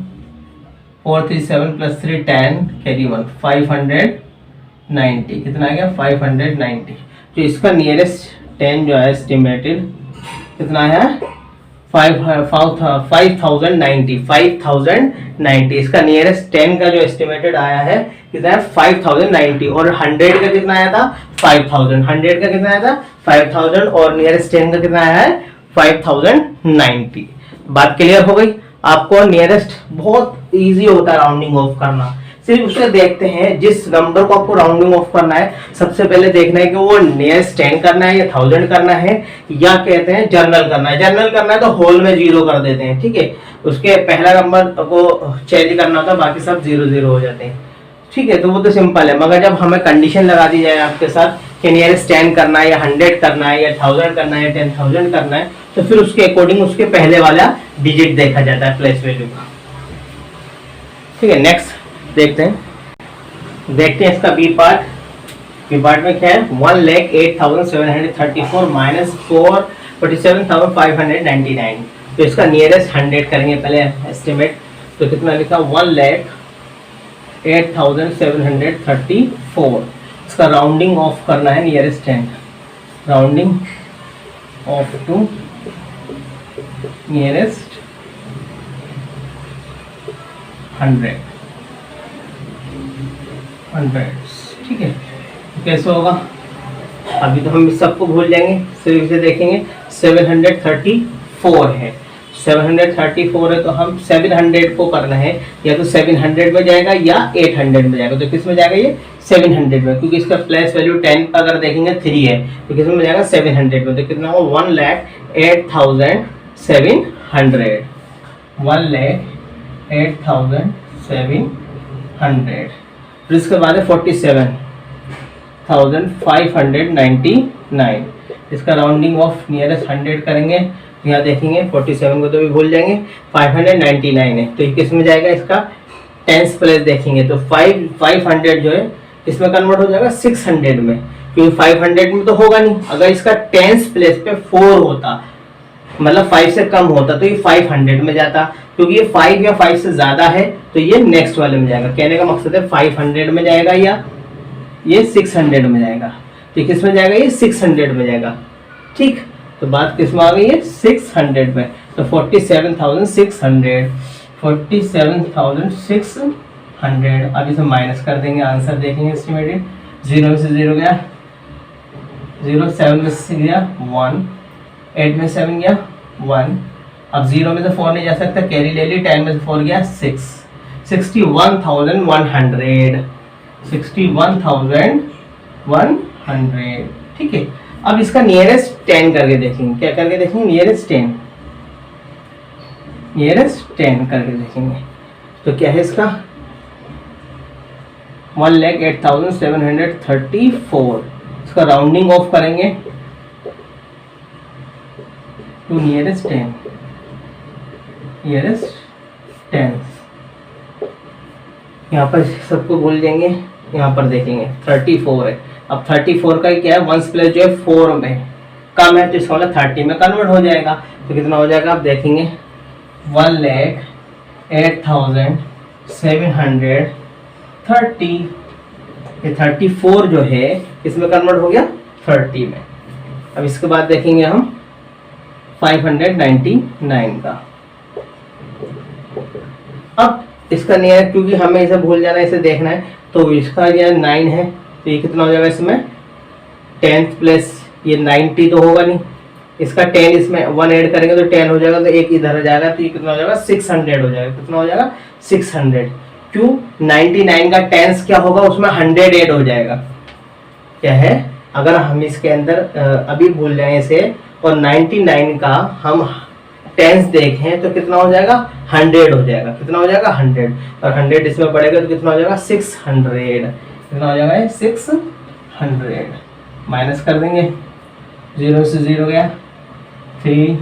437 प्लस 3 10 कैरी 1 590, कितना आ गया 590। तो इसका नियरेस्ट 10 जो है एस्टिमेटेड कितना है 5090। इसका नियरेस्ट 10 का जो एस्टिमेटेड आया है कितना है 5090, और 100 का कितना आया था 5000, 100 का कितना आया था 5000, और नियरेस्ट 10 का कितना आया है 5090। बात क्लियर हो गई आपको। नियरेस्ट बहुत इजी होता है राउंडिंग ऑफ करना, सिर्फ उसे देखते हैं जिस नंबर को आपको राउंडिंग ऑफ करना है, सबसे पहले देखना है कि वो नियरेस्ट 10 करना है या 1000 करना है, या कहते हैं जनरल करना है। जनरल करना है तो होल में 0 कर देते हैं। ठीक है, उसके पहला नंबर को चेंज करना होता है, बाकी सब 0 0 हो जाते हैं। ठीक है, तो वो तो सिंपल है, मगर जब हमें कंडीशन लगा दी जाए आपके साथ कि नियरेस्ट 10 करना है या 100 करना है या 1000 करना है या 10,000 करना है, तो फिर उसके अकॉर्डिंग उसके पहले वाला डिजिट देखा जाता है प्लेस वैल्यू का। ठीक है, नेक्स्ट देखते हैं इसका बी पार्ट। बी पार्ट में क्या है, 1,08,734 माइनस 447,599। तो इसका नियरेस्ट 100 करेंगे पहले एस्टिमेट। तो कितना लिखा, 1,08,734। इसका राउंडिंग ऑफ करना है nearest 10, rounding off to nearest 100। ठीक है, कैसे होगा, अभी तो हम इस सबको भूल जाएंगे, सिर्फ इसे देखेंगे। 734 है, 734 है, तो हम 700 को करना है, या तो 700 में जाएगा या 800 में जाएगा। तो किस में जाएगा ये, 700 में, क्योंकि इसका प्लेस वैल्यू 10 अगर देखेंगे 3 है, तो किस में जाएगा, 700 में। तो कितना होगा, 1,08,700, 1,08,700। फिर इसके बाद है 47,599। इसका राउंडिंग ऑफ नियरेस्ट 100 करेंगे, यहाँ देखेंगे 47 को तो भी भूल जाएंगे, 599 है, तो ये किस में जाएगा, इसका टेंस प्लेस देखेंगे तो 500 जो है इसमें कन्वर्ट हो जाएगा 600 में, क्योंकि 500 में तो होगा नहीं। अगर इसका टेंस प्लेस पे 4 होता, मतलब 5 से कम होता, तो ये 500 में जाता, क्योंकि ये 5 या 5 से ज्यादा है तो ये नेक्स्ट वाले में जाएगा। कहने का मकसद है 500 में जाएगा या ये 600 में जाएगा, तो किस में जाएगा, ये 600 में जाएगा। ठीक, तो बात किस में आ गई है, 600 में। तो 47,600, 47,600। अब इसे माइनस कर देंगे, आंसर देखेंगे एस्टिमेटेड। 0 में से 0 गया, 0, 7 में से गया 1, 8 में 7 गया 1। अब 0 में से 4 नहीं जा सकता, कैरी ले ली, 10 में से 4 गया 6, 61,100, 61,100। ठीक है, अब इसका नियरेस्ट 10 करके देखेंगे, क्या करके देखेंगे, नियरेस्ट 10, नियरेस्ट 10 करके देखेंगे। तो क्या है इसका, 1,08,734। इसका राउंडिंग ऑफ करेंगे टू नियरेस्ट 10, नियरेस्ट 10। यहाँ पर सबको भूल जाएंगे, यहाँ पर देखेंगे 34 है। अब 34 का क्या है, 1 प्लेस जो है 4 में कम है, तो इसका मतलब 30 में कन्वर्ट हो जाएगा। तो कितना हो जाएगा, आप देखेंगे 1,08,730। ये 34 जो है इसमें कन्वर्ट हो गया 30 में। अब इसके बाद देखेंगे हम 599 का। अब इसका नियर, क्योंकि हमें इसे भूल जाना है, इसे देखना है, तो इसका यह 9 है, तो ये कितना हो जाएगा, इसमें 10 प्लस ये 90 तो होगा नहीं, इसका 10 इसमें 1 ऐड करेंगे तो 10 हो जाएगा, तो एक इधर आ जाएगा, तो ये कितना हो जाएगा, 600 हो जाएगा। कितना हो जाएगा, 600। क्यों, 99 का 10 क्या होगा, उसमें 100 ऐड हो जाएगा। क्या है, अगर हम इसके अंदर अभी भूल जाए इसे और 99 का हम 10 देखें तो कितना हो जाएगा, 100 हो जाएगा। कितना हो जाएगा, 100, और 100 इसमें बढ़ेगा तो कितना हो जाएगा, 600। कितना हो जाएगा, 600। माइनस कर देंगे, 0 से 0 गया 3,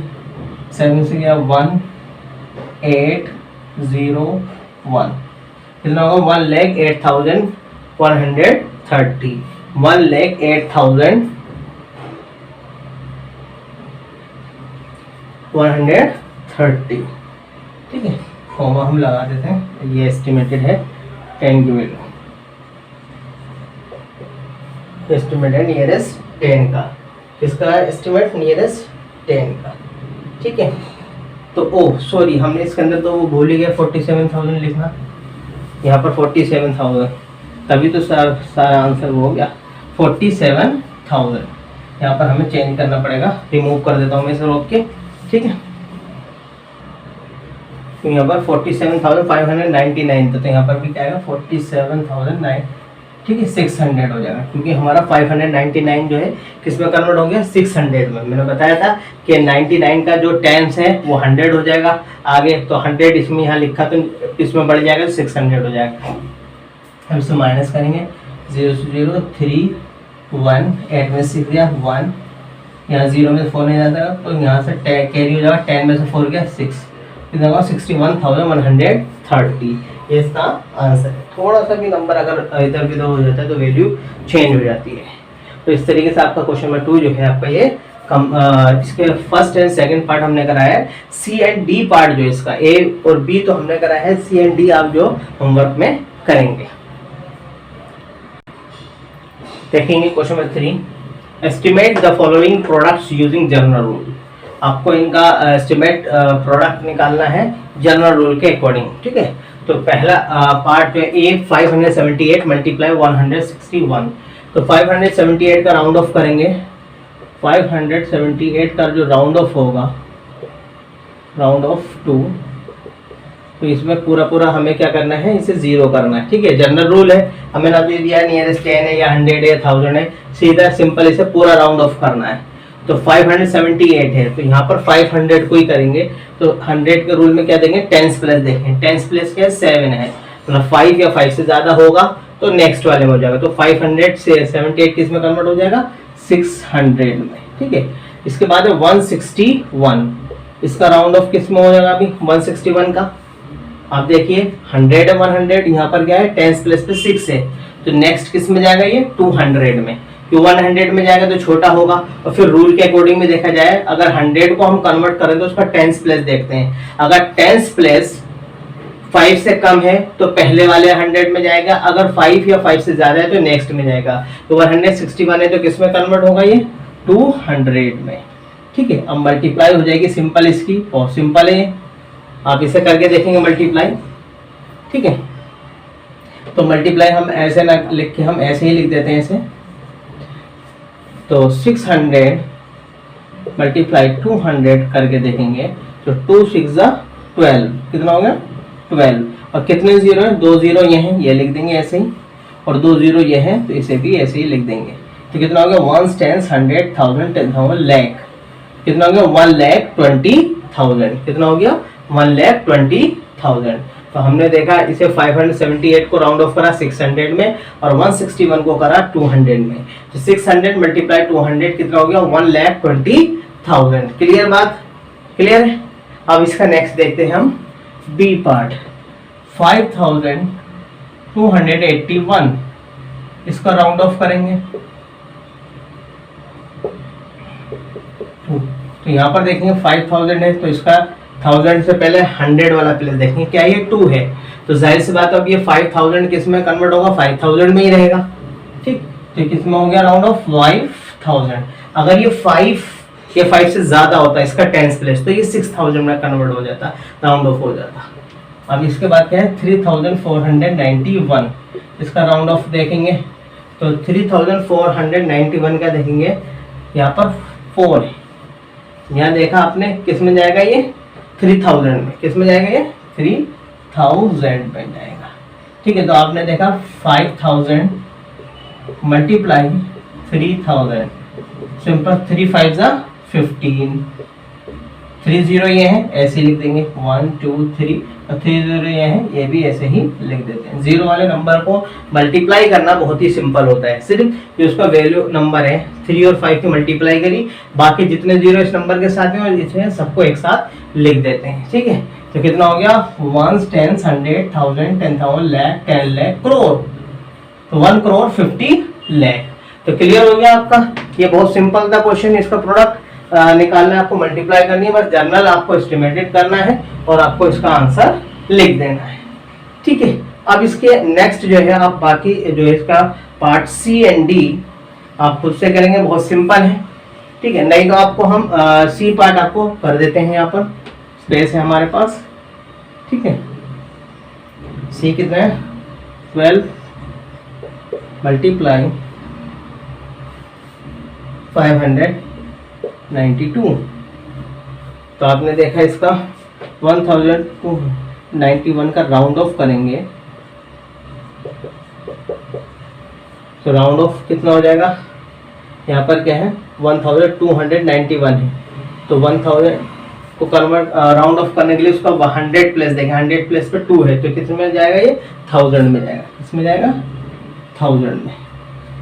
7 से गया 1, 8, 0, 1। कितना होगा, 1,08,130, 1,08,130। ठीक है, कॉमा हम लगा देते हैं, ये एस्टिमेटेड है 10 की वैल्यू, एस्टिमेट है नियरेस्ट 10 का। इसका एस्टिमेट नियरेस्ट 10 का। ठीक है, तो ओह सॉरी, हमने इसके अंदर तो वो भूल ही गया 47,000 लिखना, यहाँ पर 47,000, तभी तो सारा आंसर वो हो गया 47,000। यहाँ पर हमें चेंज करना पड़ेगा, रिमूव कर देता हूँ मैं इसे रोक के। ठीक है, तो यहाँ पर 47,599 था, तो यहाँ पर भी क्या आएगा, 47,009। ठीक है, 600 हो जाएगा, क्योंकि हमारा 599 जो है किसमें कन्वर्ट हो गया, 600 में। मैंने बताया था कि 99 का जो 10 है वो 100 हो जाएगा आगे, तो 100 इसमें यहाँ लिखा तो इसमें बढ़ जाएगा, 600 हो जाएगा। हम इसे माइनस करेंगे, 0 से 0 3 1, 8 में 6 गया 1, यहाँ 0 में 4 नहीं जाता तो यहाँ से कैरी हो जाएगा, 10 में से 4 गया 6, कितना होगा 61,130। ये इसका आंसर है। थोड़ा सा भी नंबर अगर इधर भी हो जाता है तो वैल्यू चेंज हो जाती है। तो इस तरीके से आपका क्वेश्चन नंबर 2 जो है आपका ये इसके फर्स्ट एंड सेकंड पार्ट हमने करा है। सी एंड डी पार्ट जो इसका ए और बी तो हमने करा है, सी एंड डी आप जो होमवर्क में करेंगे। देखेंगे question number 3, estimate the following products using general rule. आपको इनका एस्टिमेट प्रोडक्ट निकालना है जनरल रूल के अकॉर्डिंग, ठीक है। तो पहला पार्ट जो ए 578 मल्टीप्लाई 161, तो 578 का राउंड ऑफ करेंगे, 578 का जो राउंड ऑफ होगा, राउंड ऑफ 2, तो इसमें पूरा पूरा हमें क्या करना है, इसे 0 करना है, ठीक है। जनरल रूल है, हमें ना तो दिया नियरेस्ट 10 है या 100 है या 1000 है, सीधा सिंपल इसे पूरा राउंड ऑफ करना है। तो 578 है तो यहाँ पर 500 को ही करेंगे, तो 100 के रूल में क्या देंगे, 10 प्लस देखें, 10 प्लस क्या 7 है, मतलब 5 या 5 से ज्यादा होगा तो नेक्स्ट वाले में हो जाएगा। तो 500 से 78 किस में कन्वर्ट हो जाएगा, 600 में, ठीक है। इसके बाद है 161, इसका राउंड ऑफ किस में हो जाएगा, अभी 161 का आप देखिए 100 है, 100 यहाँ पर क्या है 10 प्लस पे 6 है, तो नेक्स्ट किस में जाएगा, ये 200 में, क्यों 100 में जाएगा तो छोटा होगा। और फिर रूल के अकॉर्डिंग में देखा जाए, अगर 100 को हम कन्वर्ट करें तो उसका 10 प्लस देखते हैं, अगर 10 प्लस 5 से कम है तो पहले वाले 100 में जाएगा, अगर 5 या 5 से ज्यादा है तो नेक्स्ट में जाएगा। तो 161 है तो किस में कन्वर्ट होगा, ये 200 में, ठीक है। अब मल्टीप्लाई हो जाएगी सिंपल इसकी, और सिंपल है, आप इसे करके देखेंगे मल्टीप्लाई, ठीक है। तो मल्टीप्लाई हम ऐसे ना लिख के हम ऐसे ही लिख देते हैं इसे, तो 600 मल्टीप्लाई 200 करके देखेंगे तो 2 6 12, कितना हो गया 12, और कितने जीरो है, 2 जीरो ये हैं, ये लिख देंगे ऐसे ही, और 2 जीरो ये हैं तो इसे भी ऐसे ही लिख देंगे। तो कितना हो गया 1 10 100 1000 10,000 लाख, कितना हो गया 1,20,000, कितना हो गया 1,20,000। तो हमने देखा इसे 578 को राउंड ऑफ करा 600 में और 161 को करा 200 में, तो 600 मल्टीप्लाई 200 कितना हो गया 1,20,000। क्लियर बात, क्लियर है। अब इसका नेक्स्ट देखते हैं हम बी पार्ट, 5,281, इसका राउंड ऑफ करेंगे, तो यहाँ पर देखेंगे 5,000 है तो इसका 1000 से पहले 100 वाला प्लेस देखेंगे, क्या ये 2 है, तो जाहिर सी बात अब ये 5000 किस में कन्वर्ट होगा, 5000 में ही रहेगा, ठीक। तो किस में हो गया राउंड ऑफ 5000। अगर ये 5 या 5 से ज्यादा होता है इसका 10 प्लेस तो ये 6000 में कन्वर्ट हो जाता, राउंड ऑफ हो जाता। अब इसके बाद क्या है 3491, इसका राउंड ऑफ देखेंगे तो 3491 का देखेंगे, यहाँ पर 4 है, यहाँ देखा आपने किस में जाएगा, ये 3000 में, किस में जाएगा ये 3000 में जाएगा, ठीक है। तो आपने देखा 5000 मल्टीप्लाई 3000, सिंपल 3 5 15, 3 0 ये है ऐसे लिख देंगे 1 2 3, और 3 0 ये है ये भी ऐसे ही लिख देते हैं। जीरो वाले नंबर को मल्टीप्लाई करना बहुत ही सिंपल होता है, सिर्फ जो उसका वैल्यू नंबर है 3 और 5 की मल्टीप्लाई करी, बाकी जितने जीरो इस नंबर के साथ हैं और इसमें सबको एक साथ लिख देते हैं, ठीक है। तो कितना हो गया 1 10 100 1000 10,000 लाख 10 लाख करोड़, तो 1,50,00,000 लाख। तो क्लियर हो गया आपका, ये बहुत सिंपल था क्वेश्चन, इसका प्रोडक्ट निकालना है, आपको मल्टीप्लाई करनी है, बस जनरल आपको एस्टिमेटेड करना है और आपको इसका आंसर लिख देना है, ठीक है। अब इसके नेक्स्ट जो है आप बाकी जो है इसका पार्ट सी एंड डी आप खुद से करेंगे, बहुत सिंपल है, ठीक है। नहीं तो आपको हम सी पार्ट आपको कर देते हैं, यहाँ पर स्पेस है हमारे पास, ठीक है। सी कितना है 12 मल्टीप्लाई 592, तो आपने देखा इसका 1091 का राउंड ऑफ करेंगे तो राउंड ऑफ कितना हो जाएगा, यहाँ पर क्या है 1291 है, तो 1000 को कन्वर्ट राउंड ऑफ करने के लिए उसका 100 प्लस देखें, 100 प्लस पे 2 है तो कितने में जाएगा ये 1000 में जाएगा, किसमें जाएगा 1000 में।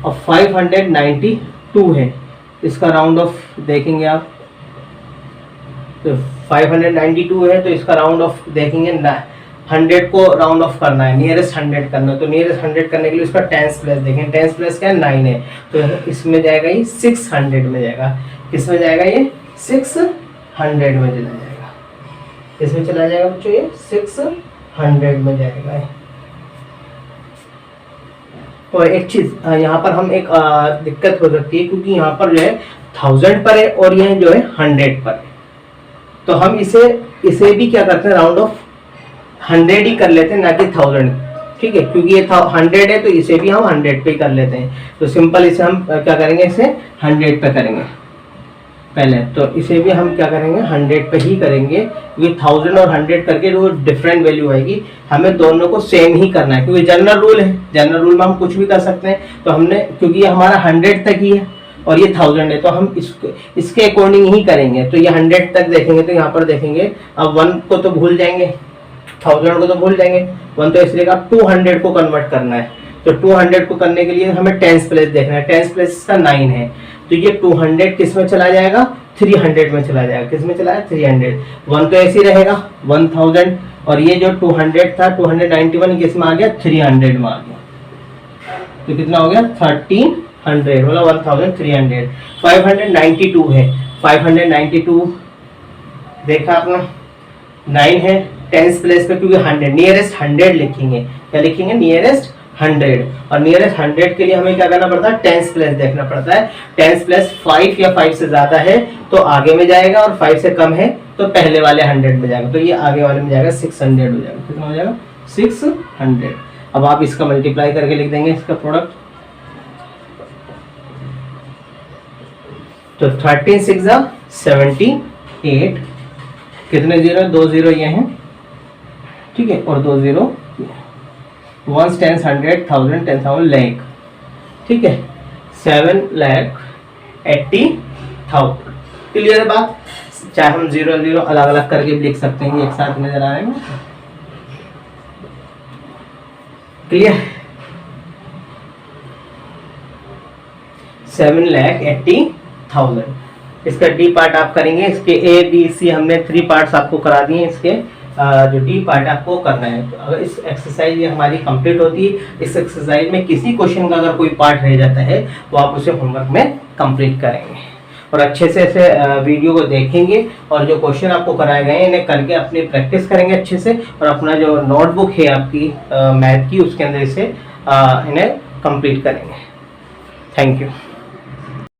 और 592 है, इसका राउंड ऑफ देखेंगे आप तो 592 है तो इसका राउंड ऑफ देखेंगे 100 को राउंड ऑफ करना है, नियरेस्ट 100 करना है, तो नियरेस्ट 100 करने के लिए उसका 10 प्लस देखें, 10 प्लस क्या है 9 है तो इसमें जाएगा ये 600 में जाएगा, किसमें जाएगा ये 600 में चला जाएगा, किसमें चला जाएगा बच्चों ये 600 में जाएगा। तो एक चीज यहाँ पर हम एक दिक्कत हो सकती है क्योंकि यहाँ पर जो है 1000 पर है और यह जो है 100 पर है, तो हम इसे भी क्या करते हैं राउंड ऑफ 100 ही कर लेते हैं ना कि 1000, ठीक है, क्योंकि ये 100 है तो इसे भी हम 100 पे ही कर लेते हैं। तो सिंपल इसे हम क्या करेंगे, इसे 100 पे करेंगे पहले, तो इसे भी हम क्या करेंगे 100 पे ही करेंगे क्योंकि 1000 और 100 करके जो डिफरेंट वैल्यू आएगी हमें दोनों को सेम ही करना है क्योंकि जनरल रूल है, जनरल रूल में हम कुछ भी कर सकते हैं। तो हमने क्योंकि ये हमारा 100 तक ही है और ये 1000 है तो हम इसके अकॉर्डिंग ही करेंगे। तो ये 100 तक देखेंगे तो यहाँ पर देखेंगे अब 1 को तो भूल जाएंगे, 1000 को तो भूल जाएंगे, 1 तो इसलिए आप 200 को कन्वर्ट करना है, तो 200 को करने के लिए हमें 10 प्लेस देखना है, 10 प्लेस का 9 है तो ये 200 किस में चला जाएगा 300 में चला जाएगा, किस में चला है 300, 1 तो ऐसे ही रहेगा 1000 और ये जो 200 था 291 किस में आ गया 300 में आ गया, तो कितना हो गया 1300 बोला 1300। 592 है, 592 देखा आपने 9 है 10 प्लेस पे क्योंकि 100 नियरेस्ट 100 लिखेंगे, क्या लिखेंगे नियरेस्ट 100 और नियरेस्ट 100 के लिए हमें क्या करना पड़ता है 10 प्लेस देखना पड़ता है, 10 प्लस 5 या 5 से ज्यादा है तो आगे में जाएगा और 5 से कम है तो पहले वाले 100 में जाएगा, तो ये आगे वाले में जाएगा 600 हो जाएगा, कितना हो जाएगा 600। अब आप इसका मल्टीप्लाई करके लिख देंगे इसका प्रोडक्ट, तो 13 6 78, कितने जीरो 2 जीरो ये हैं, ठीक है, और 2 जीरो 1 10 100 1000 10,000 लाख, ठीक है 7,80,000। क्लियर है बात, चाहे हम 0 0 अलग अलग करके भी लिख सकते हैं, एक साथ नजर आ रहे हैं, क्लियर 7,80,000। इसका डी पार्ट आप करेंगे, इसके ए बी सी हमने 3 पार्ट्स आपको करा दिए, इसके जो डी पार्ट आपको करना है। तो अगर इस एक्सरसाइज ये हमारी कंप्लीट होती है, इस एक्सरसाइज में किसी क्वेश्चन का अगर कोई पार्ट रह जाता है तो आप उसे होमवर्क में कंप्लीट करेंगे और अच्छे से ऐसे वीडियो को देखेंगे और जो क्वेश्चन आपको कराए गए हैं इन्हें करके अपनी प्रैक्टिस करेंगे अच्छे से और अपना जो नोटबुक है आपकी मैथ की उसके अंदर इसे इन्हें कंप्लीट करेंगे। Thank you.